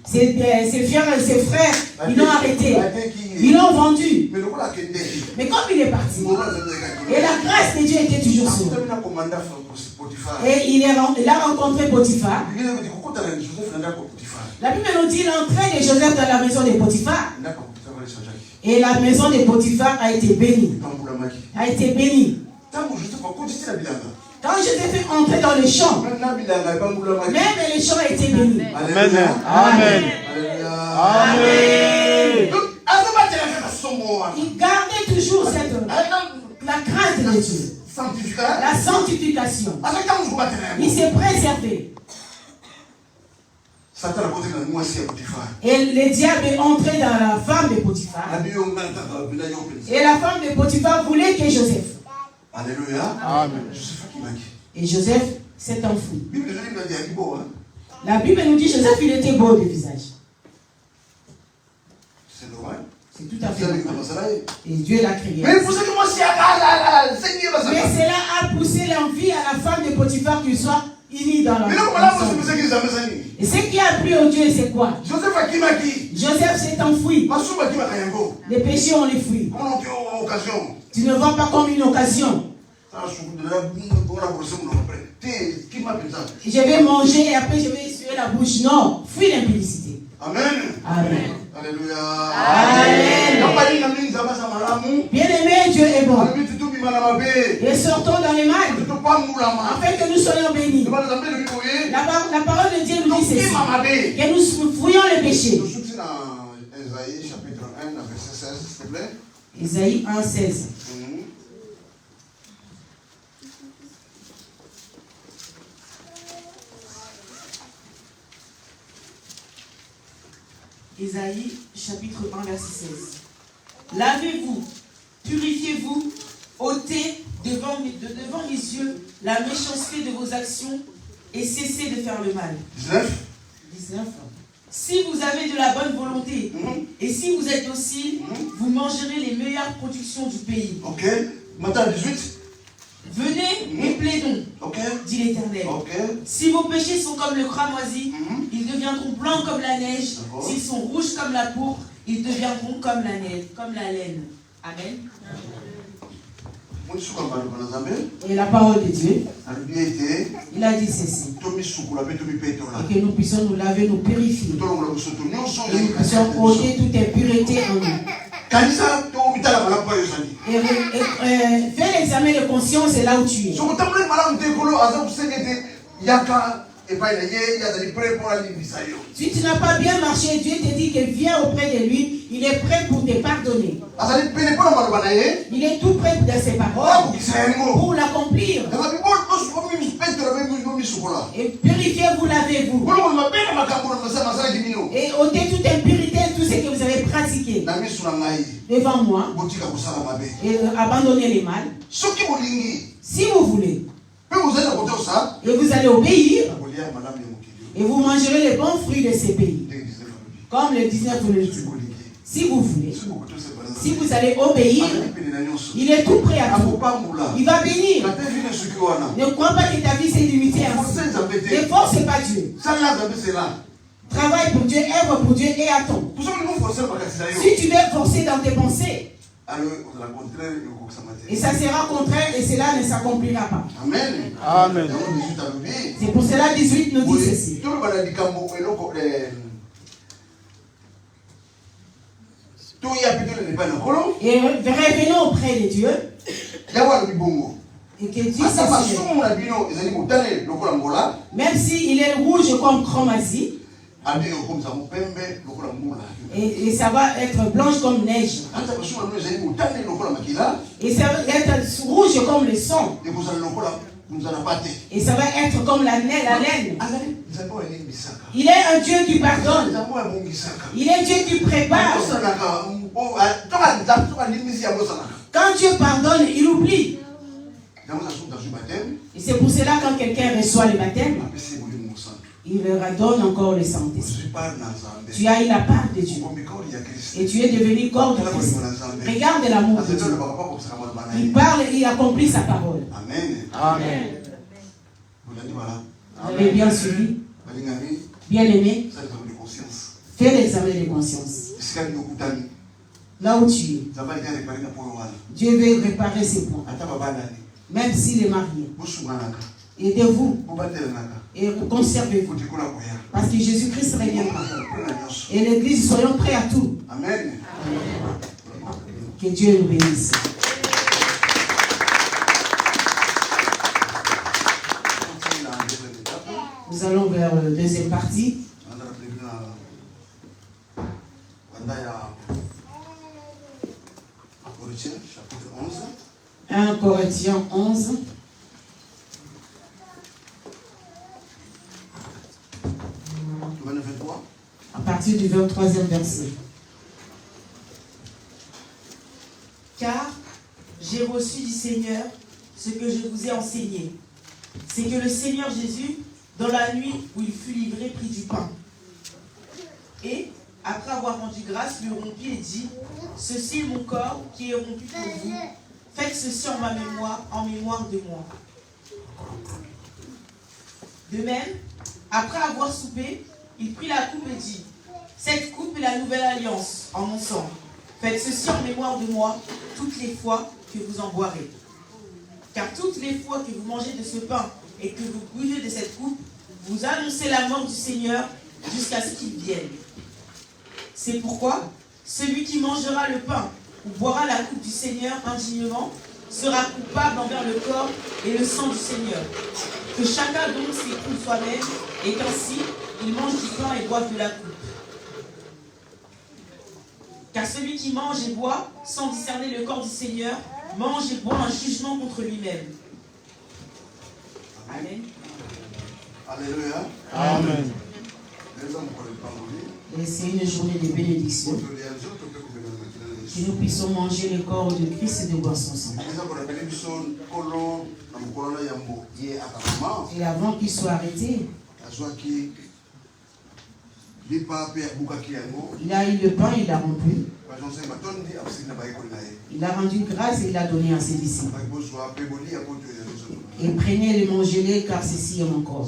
Ses frères, ils l'ont arrêté. Ils l'ont vendu. Mais comme il est parti, et la grâce de Dieu était toujours sur lui. Et il a rencontré Potiphar. La Bible nous dit l'entrée de Joseph dans la maison de Potiphar. Et la maison de Potiphar a été bénie. A été bénie. Quand Joseph est entré dans le champ, même les champs ont été bénis. Amen. Amen. Amen. Il gardait toujours la crainte de Dieu. La sanctification. Il s'est préservé. Et le diable est entré dans la femme de Potiphar. Et la femme de Potiphar voulait que Joseph. Alléluia. Amen. Et Joseph s'est enfoui. La Bible nous dit Joseph, il était beau de visage. C'est normal. C'est tout à fait normal. Et Dieu l'a créé. Mais cela a poussé l'envie à la femme de Potiphar qu'il soit unis dans la maison. Et ce qui a plu au Dieu, c'est quoi? Joseph s'est enfoui. Les péchés, on les fuit. Tu ne vois pas comme une occasion. Je vais manger et après je vais essuyer la bouche. Non, fuis l'impudicité. Amen. Amen. Alléluia. Amen. Bien-aimé, Dieu est bon. Et sortons dans les mal, afin que nous soyons bénis. La parole de Dieu nous dit ceci, que nous fouillons les péchés. Isaïe chapitre 1, verset 16, s'il te plaît. Isaïe 1, 16. Isaïe chapitre 1, verset 16. Lavez-vous, purifiez-vous, ôtez devant mes yeux la méchanceté de vos actions et cessez de faire le mal. 19. 19. Si vous avez de la bonne volonté et si vous êtes docile, vous mangerez les meilleures productions du pays. Ok. Matthieu 18. Venez et plaidons, dit l'Éternel. Si vos péchés sont comme le cramoisi, ils deviendront blancs comme la neige. S'ils sont rouges comme la pourpre, ils deviendront comme la neige, comme la laine. Amen. Et la parole de Dieu, il a dit ceci. Et que nous puissions nous laver, nous purifier. Et nous puissions ôter toute impureté en nous. Et fais l'examen de conscience, et là où tu es. Si tu n'as pas bien marché, Dieu te dit que viens auprès de lui, il est prêt pour te pardonner. Il est tout prêt dans ses paroles pour l'accomplir. Et purifiez-vous, lavez-vous. Et ôtez toute impurité, tout ce que vous avez pratiqué devant moi. Et abandonnez les mal. Si vous voulez. Et vous allez obéir. Et vous mangerez les bons fruits de ces pays. Comme le 19 vous le dit. Si vous voulez. Si vous allez obéir, il est tout prêt à tout. Il va bénir. Ne crois pas que ta vie c'est limitée à ça. Ne force pas Dieu. Travaille pour Dieu, œuvre pour Dieu et attends. Si tu veux forcer dans tes pensées, et ça sera contraire et cela ne s'accomplira pas. Amen. Amen. C'est pour cela 18 nous dit ceci. Et revenons auprès de Dieu. Et que Dieu même s'il est rouge comme cramoisi, et ça va être blanche comme neige. Et ça va être rouge comme le sang. Et ça va être comme la laine. Il est un Dieu qui pardonne. Il est un Dieu qui prépare. Quand Dieu pardonne, il oublie. Et c'est pour cela quand quelqu'un reçoit le baptême, il leur donne encore le Saint-Esprit. Tu as eu la part de Dieu. Et tu es devenu corps de Christ. Regarde l'amour de Dieu. Il parle et il accomplit sa parole. Amen. Amen. Vous avez bien suivi. Bien aimé. Fais l'examen de conscience. Là où tu es. Dieu veut réparer ses points. Même s'il est marié. Aidez-vous. Et conservez-vous. Parce que Jésus-Christ reviendra. Et l'église, soyons prêts à tout. Amen. Que Dieu nous bénisse. Nous allons vers la deuxième partie. 1 Corinthiens 11. À partir du 23e verset. Car j'ai reçu du Seigneur ce que je vous ai enseigné. C'est que le Seigneur Jésus, dans la nuit où il fut livré, prit du pain. Et, après avoir rendu grâce, lui rompit et dit, « Ceci est mon corps qui est rompu pour vous. Faites ceci en ma mémoire, en mémoire de moi. » De même, après avoir soupé, il prit la coupe et dit, « Cette coupe est la nouvelle alliance en mon sang. Faites ceci en mémoire de moi toutes les fois que vous en boirez. Car toutes les fois que vous mangez de ce pain et que vous buvez de cette coupe, vous annoncez la mort du Seigneur jusqu'à ce qu'il vienne. C'est pourquoi celui qui mangera le pain ou boira la coupe du Seigneur indignement sera coupable envers le corps et le sang du Seigneur. Que chacun donc s'éprouve soi-même et qu'ainsi il mange du pain et boive de la coupe. Car celui qui mange et boit sans discerner le corps du Seigneur mange et boit un jugement contre lui-même. Amen. Alléluia. Amen. Et c'est une journée de bénédiction. Que nous puissions manger le corps de Christ et de boire son sang. Et avant qu'il soit arrêté, Il a eu le pain, il l'a rompu. Il a rendu grâce et il a donné à ses disciples. Et prenez et mangez-les car ceci est mon corps.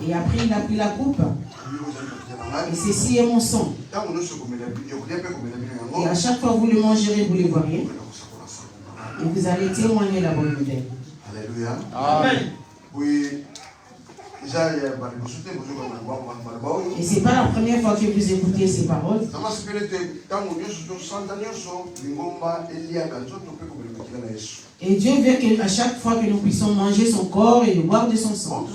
Et après il a pris la coupe. Et ceci est mon sang. Et à chaque fois que vous le mangerez, vous le voyez. Et vous allez témoigner la bonne nouvelle. Alléluia. Amen. Oui. Et ce n'est pas la première fois que vous écoutez ces paroles. Et Dieu veut qu'à chaque fois que nous puissions manger son corps et boire de son sang.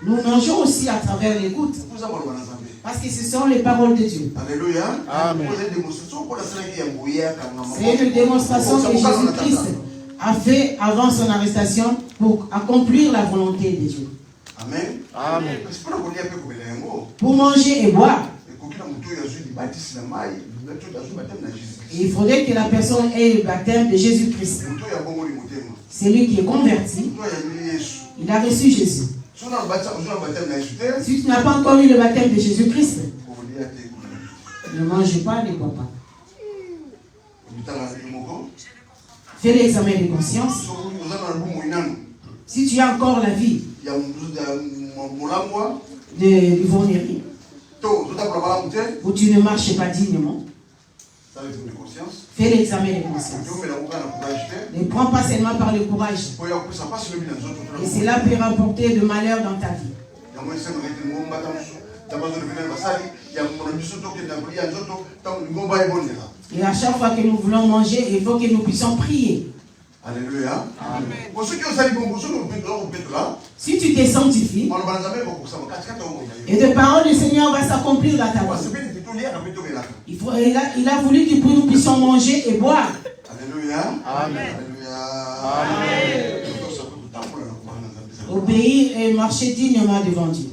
Nous mangeons aussi à travers les gouttes. Parce que ce sont les paroles de Dieu. Alléluia. Amen. C'est une démonstration que Jésus-Christ a fait avant son arrestation pour accomplir la volonté de Dieu. Amen. Amen. Pour manger et boire. Il faudrait que la personne ait le baptême de Jésus-Christ. C'est lui qui est converti. Il a reçu Jésus. Si tu n'as pas encore eu le baptême de Jésus-Christ, ne mange pas, ne bois pas. Fais l'examen de conscience. Si tu as encore la vie de l'ivognerie, où tu ne marches pas dignement, fais l'examen de conscience. Ne prends pas seulement par le courage. Et cela peut rapporter de malheur dans ta vie. Et à chaque fois que nous voulons manger, il faut que nous puissions prier. Alléluia. Amen. Si tu te sanctifies, et de parole du Seigneur va s'accomplir dans ta vie. Il a voulu que nous puissions manger et boire. Alléluia. Amen. Amen. Obéir et marcher dignement devant Dieu.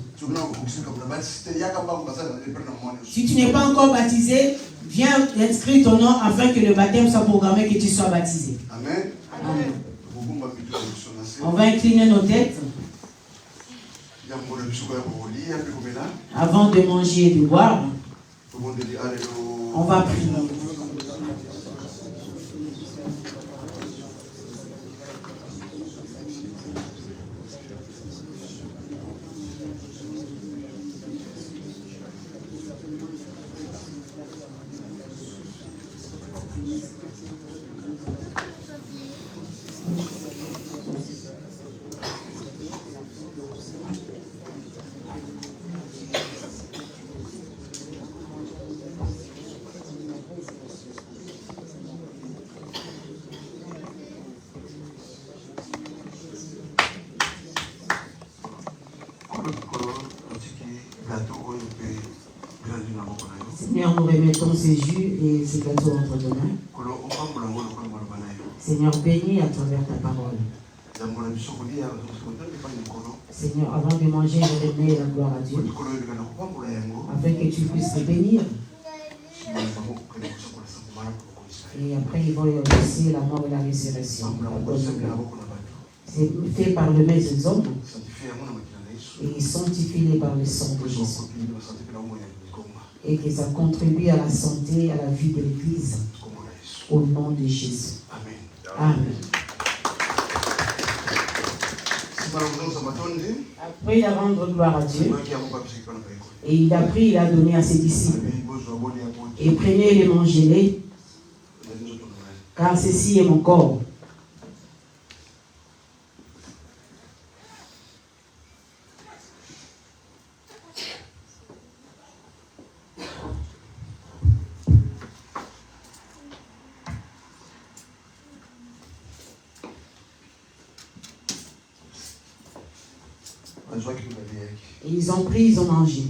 Si tu n'es pas encore baptisé, viens inscrire ton nom afin que le baptême soit programmé, que tu sois baptisé. Amen. Amen. On va incliner nos têtes avant de manger et de boire. On va prier. Seigneur, nous remettons ces jus et ces gâteaux entre tes mains. Seigneur, bénis à travers ta parole. Seigneur, avant de manger, je remets la gloire à Dieu, afin que tu puisses les bénir. Et après, ils vont y annoncer la mort et la résurrection. C'est fait par le main des hommes. Et sanctifie-les par le sang de Jésus. Et que ça contribue à la santé, à la vie de l'Église. Au nom de Jésus. Amen. Après, il a rendu gloire à Dieu. Et il a pris, il a donné à ses disciples. Et prenez et mangez-les. Car ceci est mon corps. Et ils ont pris, ils ont mangé.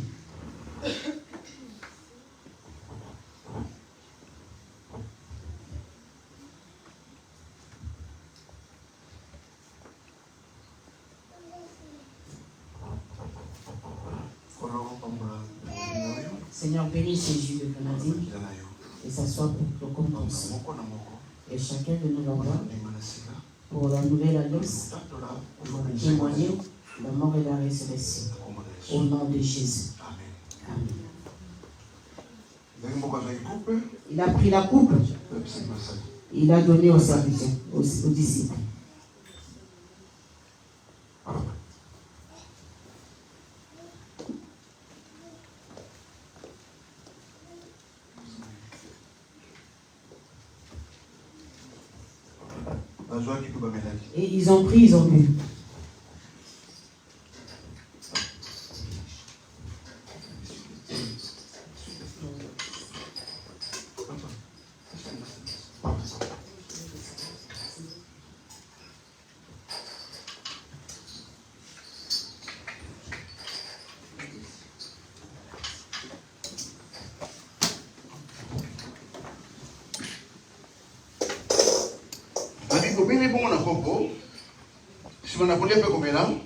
Seigneur, bénis ces jus de grenadine et ça soit pour le compte. Et chacun de nous l'envoie pour la nouvelle alliance, pour témoigner la mort et la résurrection. Au nom de Jésus. Amen. Il a pris la coupe. Il a donné aux serviteurs, aux disciples. Et ils ont pris, ils ont bu.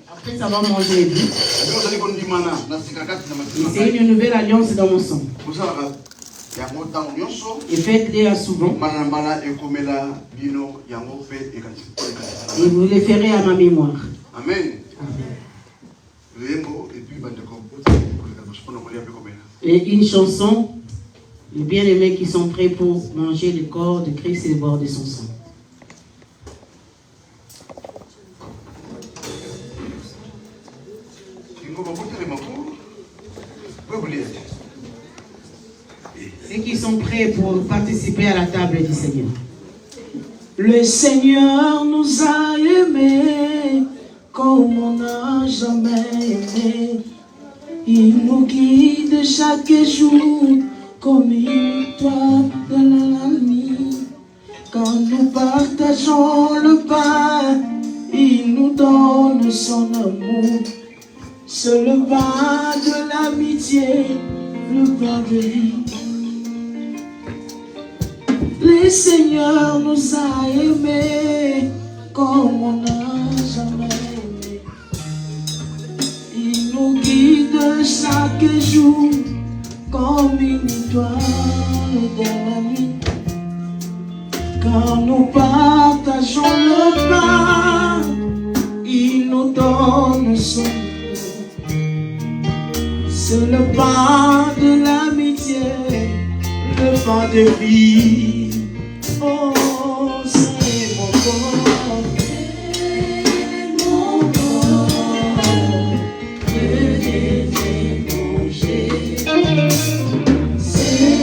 Après avoir mangé et bu, c'est une nouvelle alliance dans mon sang. Et faites-les souvent. Et vous les ferez à ma mémoire. Amen. Et une chanson, les bien-aimés qui sont prêts pour manger le corps de Christ et boire de son sang. Ceux qui sont prêts pour participer à la table du Seigneur. Le Seigneur nous a aimés comme on n'a jamais aimé. Il nous guide chaque jour comme une étoile dans la nuit. Quand nous partageons le pain, il nous donne son amour. C'est le pain de l'amitié, le pain de vie. Le Seigneur nous a aimés comme on n'a jamais aimé. Il nous guide chaque jour comme une étoile dans la nuit. Quand nous partageons le pain, il nous donne son amour. C'est le pain de l'amitié, le pain de vie. Oh, c'est mon corps, venez manger. C'est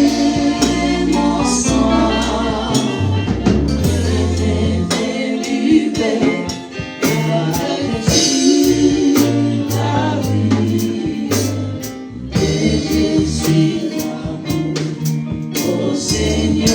mon sang, venez libérer. La vie, et je suis l'amour, oh Seigneur.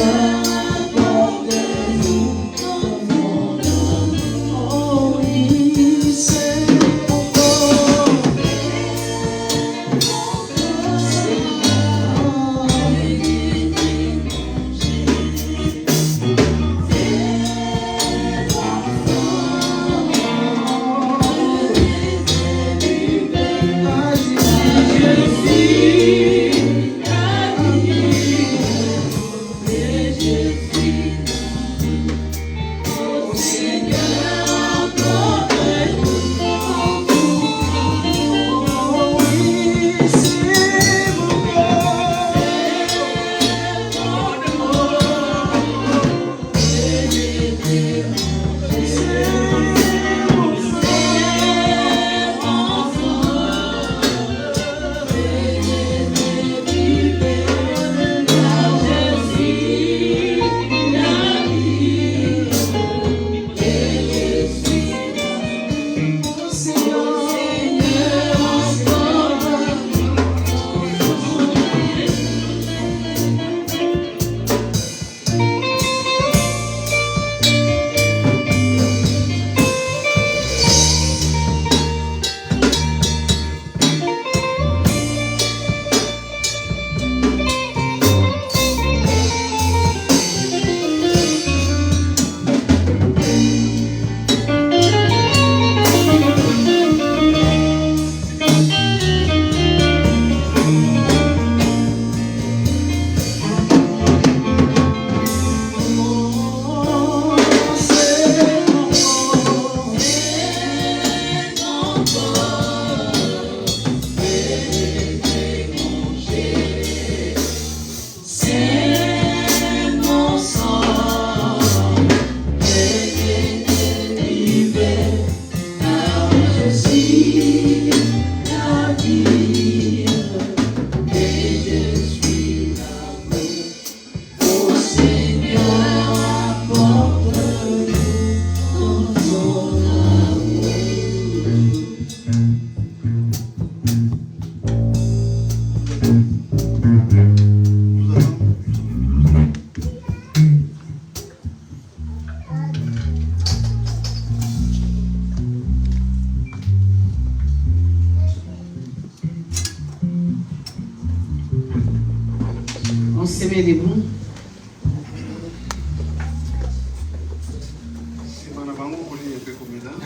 se met debout.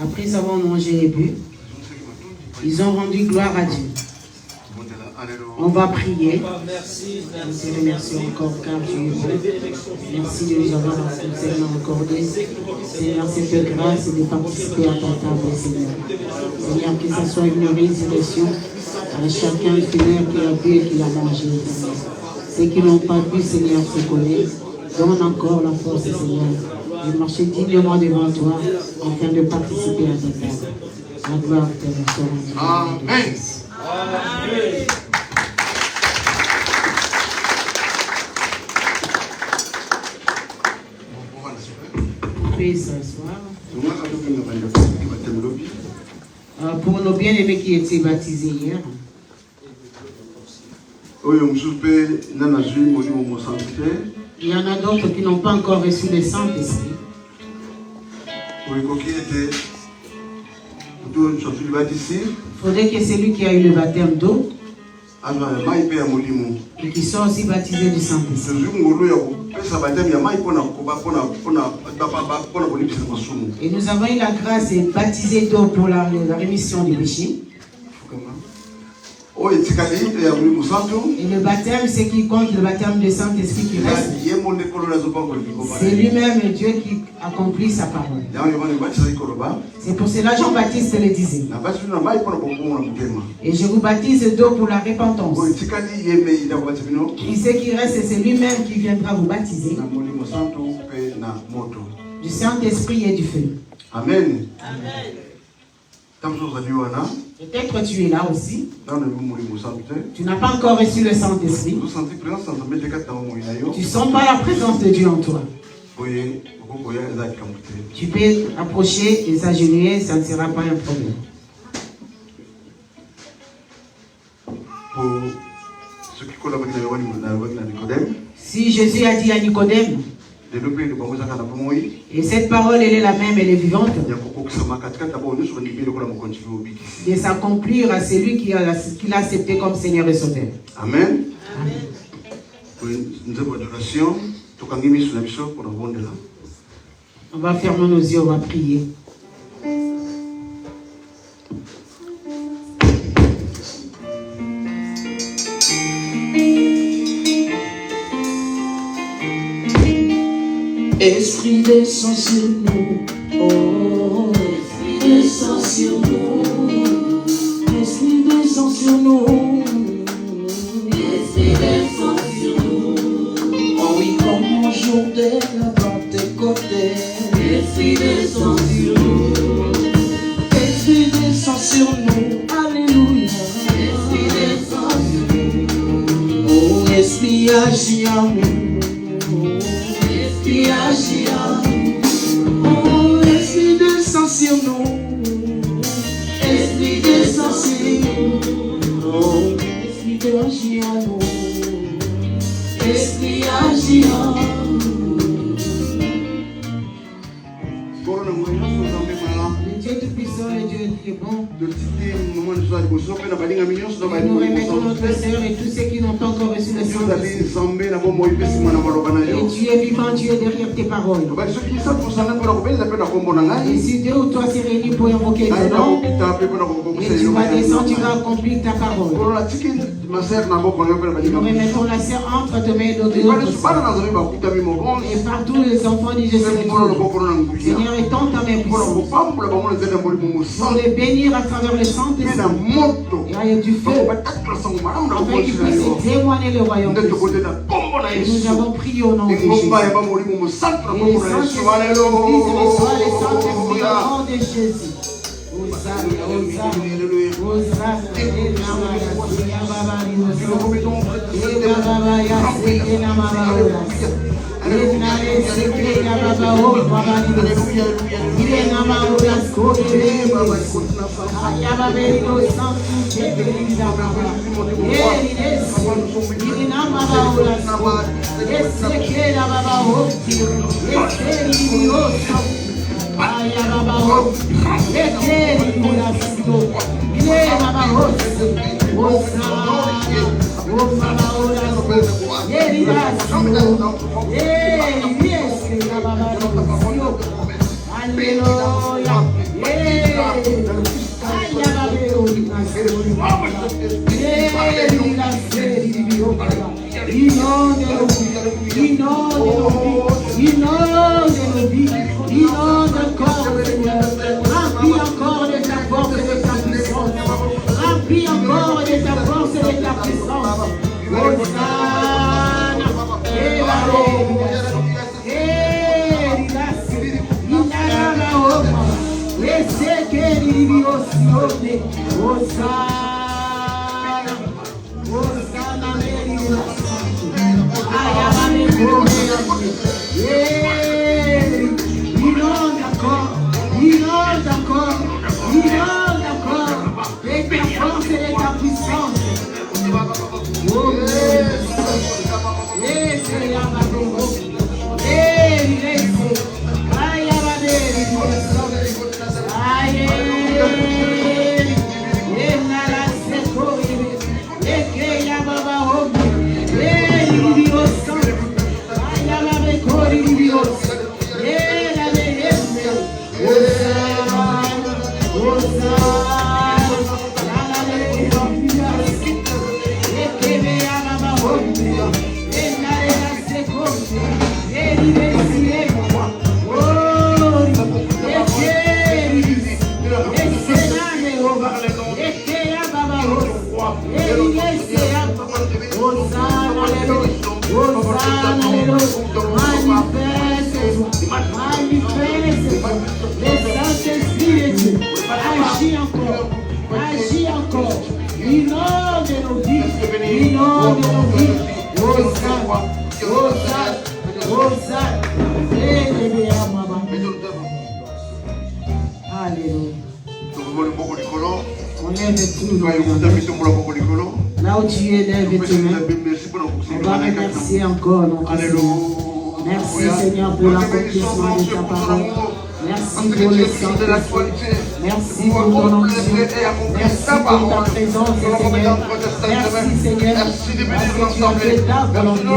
Après avoir mangé et bu, ils ont rendu gloire à Dieu. On va prier. On te remercie encore car tu es bon. Merci de nous avoir accordé, Seigneur, cette grâce de participer à ta table, Seigneur. Seigneur, que ce soit une résurrection à chacun, Seigneur, qui a bu et qui a mangé. Ceux qui n'ont pas pu, Seigneur, se connaître, donne encore la force, Seigneur, de marcher dignement devant toi afin de participer à ta table. La gloire te restaure. Amen. Amen. Pour nos bien-aimés qui étaient baptisés hier, il y en a d'autres qui n'ont pas encore reçu le Saint-Esprit. Il faudrait que celui qui a eu le baptême d'eau et qui soit aussi baptisé du Saint-Esprit. Et nous avons eu la grâce de baptiser d'eau pour la rémission du péché. Et le baptême, c'est qui compte, le baptême du Saint-Esprit qui reste. C'est lui-même Dieu qui accomplit sa parole. C'est pour cela Jean-Baptiste le disait. Et je vous baptise d'eau pour la repentance. Et ce qui reste, c'est lui-même qui viendra vous baptiser du Saint-Esprit et du feu. Amen. Peut-être tu es là aussi. Tu n'as pas encore reçu le Saint-Esprit. Tu ne sens pas la présence de Dieu en toi. Tu peux approcher et s'agenouiller, ça ne sera pas un problème. Si Jésus a dit à Nicodème, et cette parole, elle est la même, elle est vivante, de s'accomplir à celui qui l'a accepté comme Seigneur et Sauveur. Amen. On va fermer nos yeux, on va prier. Esprit descend sur nous, oh, Esprit descend sur nous, Esprit descend sur nous, Esprit descend sur nous, oh oui, comme au jour de la Pentecôte, Esprit descend sur nous, Esprit descend sur nous, alléluia, Esprit descend sur nous, oh, Esprit agit en nous. Esprit oh, Esprit descend sur nous, Esprit descend sur nous, oh, Esprit agit en nous, Esprit agit en nous. Dieu tout-puissant et Dieu qui est bon. Nous remettons notre Seigneur et tous ceux qui n'ont pas encore reçu le Saint-Esprit. Et tu es vivant, tu es derrière tes paroles. Et si deux ou trois s'est réunis pour invoquer ton nom, et tu vas descendre, tu vas accomplir ta parole. Nous remettons la sœur entre tes mains d'autres. Et partout les enfants disent Seigneur, étends ta main puissante. Pour les bénir à travers le Saint-Esprit. Il y a du feu. Afin qu'ils puissent témoigner le royaume de Dieu. Et nous avons prié au nom de Jésus. Et les saints reçoivent les saints au nom de Jésus. Remplis encore de ta force et de ta puissance. Remplis encore de ta force et de ta puissance. Hosanna. Inonde encore, et ta force et ta puissance. Agis encore, inonde nos vies, Alléluia. On lève tout là où tu es, lève tes mains. On va remercier encore notre Seigneur. Merci Seigneur pour l'accomplissement de ta parole. Merci pour le Saint-Esprit. Merci pour ton onction. Merci pour ta présence, Seigneur. Merci, Seigneur, parce que tu as fait ta volonté. Il n'y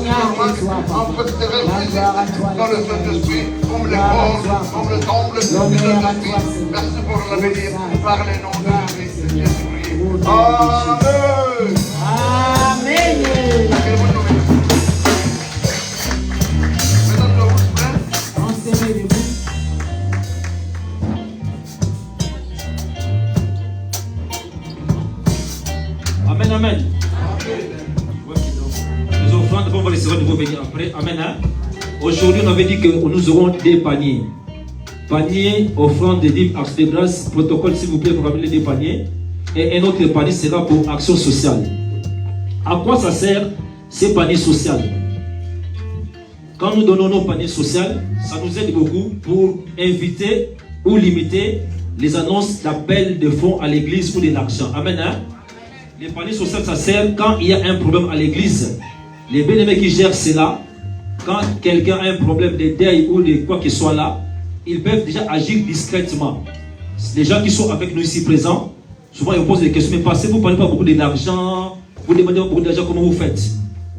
a que toi, Papa. La gloire à toi, dans le Saint-Esprit, comme les corps, comme le temple, l'honneur à toi, Seigneur. merci pour l'avenir, par les noms de Jésus-Christ. Amen. Amen. On se met debout. Amen, amen. Les offrandes, on va laisser de vous venir après. Amen. Hein? Aujourd'hui, on avait dit que nous aurons des paniers. Panier, offrande de dîmes, action de grâce, protocole, s'il vous plaît, pour ramener des paniers. Et un autre panier sera pour action sociale. À quoi ça sert ces paniers sociaux? Quand nous donnons nos paniers sociaux, ça nous aide beaucoup pour inviter ou limiter les annonces d'appel de fonds à l'église ou de l'argent. Amen. Hein? Les paniers sociaux, ça sert quand il y a un problème à l'église. Les bénévoles qui gèrent cela, quand quelqu'un a un problème de deuil ou de quoi que ce soit là, ils peuvent déjà agir discrètement. Les gens qui sont avec nous ici présents, souvent ils posent des questions, mais passez, vous ne parlez pas beaucoup d'argent, vous demandez beaucoup d'argent, comment vous faites?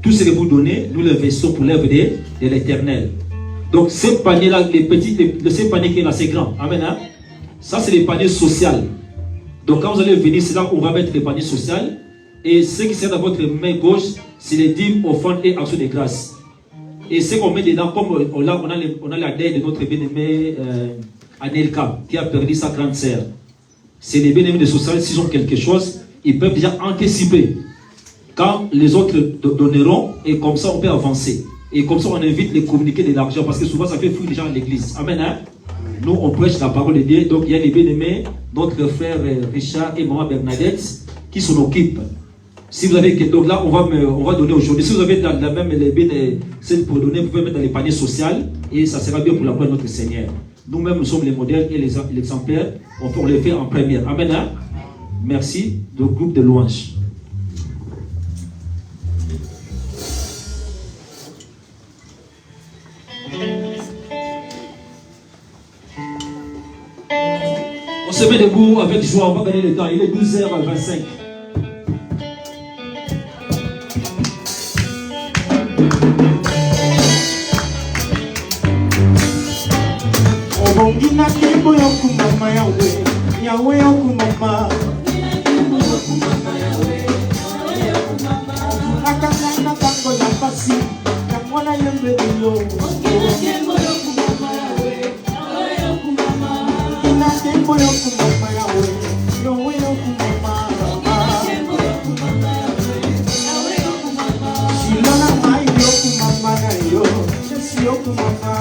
Tout ce que vous donnez, nous l'investissons pour l'œuvre de l'Éternel. Donc ces paniers-là, ces paniers qui sont assez grands, amen, hein? Ça c'est les paniers sociaux. Donc quand vous allez venir, c'est là où on va mettre les paniers sociaux. Et ce qui sert dans votre main gauche, c'est les dîmes, offrandes et actions de grâce. Et ce qu'on met dedans, comme on a la dette de notre bien-aimé Anelka, qui a perdu sa grande sœur. C'est les bien-aimés de social, s'ils ont quelque chose, ils peuvent déjà anticiper. Quand les autres donneront, et comme ça on peut avancer. Et comme ça on invite les communiquer de l'argent, parce que souvent ça fait fuir les gens à l'église. Amen. Hein? Nous on prêche la parole de Dieu, donc il y a les bien-aimés, notre frère Richard et maman Bernadette, qui s'en occupent. Si vous avez, donc là on va donner aujourd'hui. Si vous avez dans la même celle pour donner, vous pouvez mettre dans les paniers sociaux, et ça sera bien pour la gloire de notre Seigneur. Nous-mêmes nous sommes les modèles et les exemplaires, on les fait en première. Amen. Hein? Merci, le groupe de louanges. On se met debout avec joie, on va gagner le temps. Il est 12h25. Kimbo yokumama Yahweh, Yahweh yokumama. Nakana tango ya pasi, ya mwana yembe dilo. Kimbo yokumama Yahweh, Yahweh yokumama. Kimbo yokumama Yahweh, Yahweh yokumama. Kimbo yokumama Yahweh, Yahweh yokumama. Silona mai yokumama na yo, Yesu yokumama.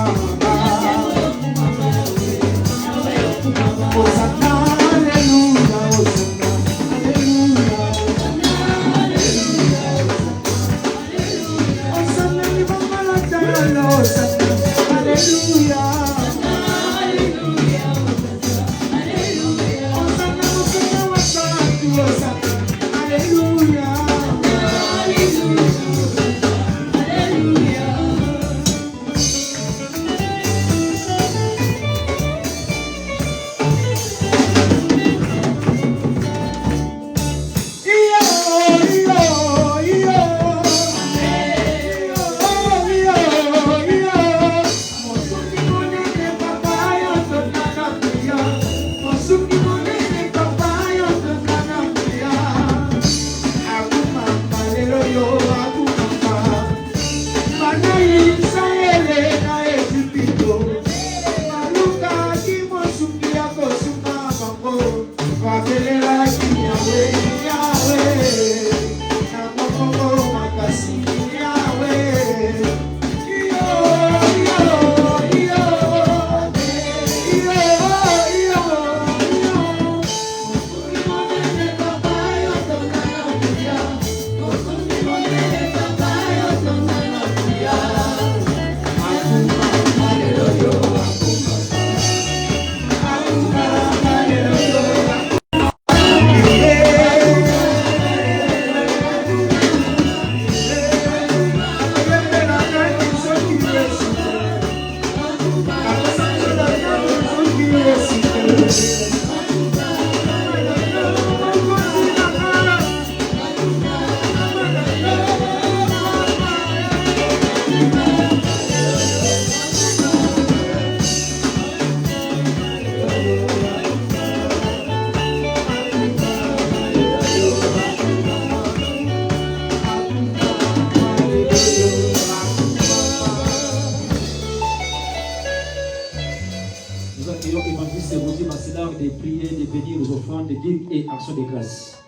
De prier, de bénir aux offrandes, de dîmes et actions de grâce.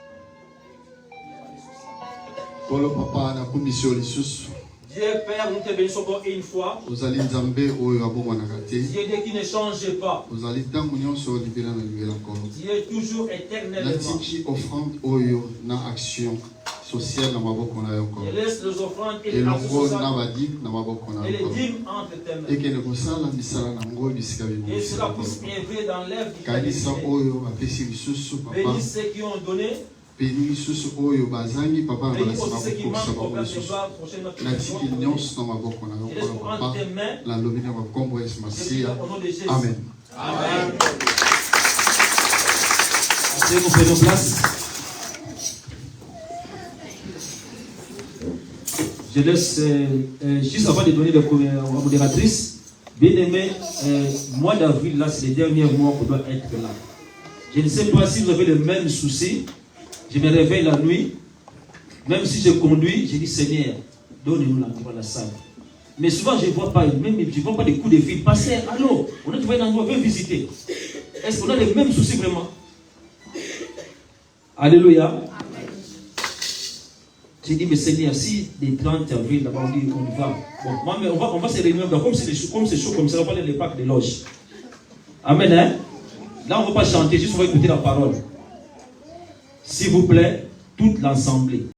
Dieu Père, nous te bénissons encore une fois. Dieu qui ne change pas. Dieu est toujours éternellement. Et laisse les offrandes et les actions sociales et les dîmes entre tes mains. Et cela puisse œuvrer dans l'œuvre du Christ. Bénis ceux qui ont donné. Bénis aussi ceux qui manquent au peuple de gloire prochainement. Et laisse entre tes mains. Au nom de Jésus. Amen. Amen. Après, nous prenons place. Je laisse, juste avant de donner la modératrice, bien aimé, mois d'avril, là, c'est les derniers mois qu'on doit être là. Je ne sais pas si vous avez le même souci. Je me réveille la nuit, même si je conduis, je dis Seigneur, donnez-nous l'entrée dans la salle. Mais souvent, je ne vois pas, même je ne vois pas des coups de fil passer. Allô, on a trouvé un endroit, viens visiter. Est-ce qu'on a les mêmes soucis vraiment? Alléluia. J'ai dit, mais Seigneur, si les 30 avril, là-bas, on dit qu'on y va. Bon, moi, mais on va se réunir, comme c'est chaud comme ça, on va aller les packs de loge. Amen, hein? Là, on ne va pas chanter, juste on va écouter la parole. S'il vous plaît, toute l'assemblée.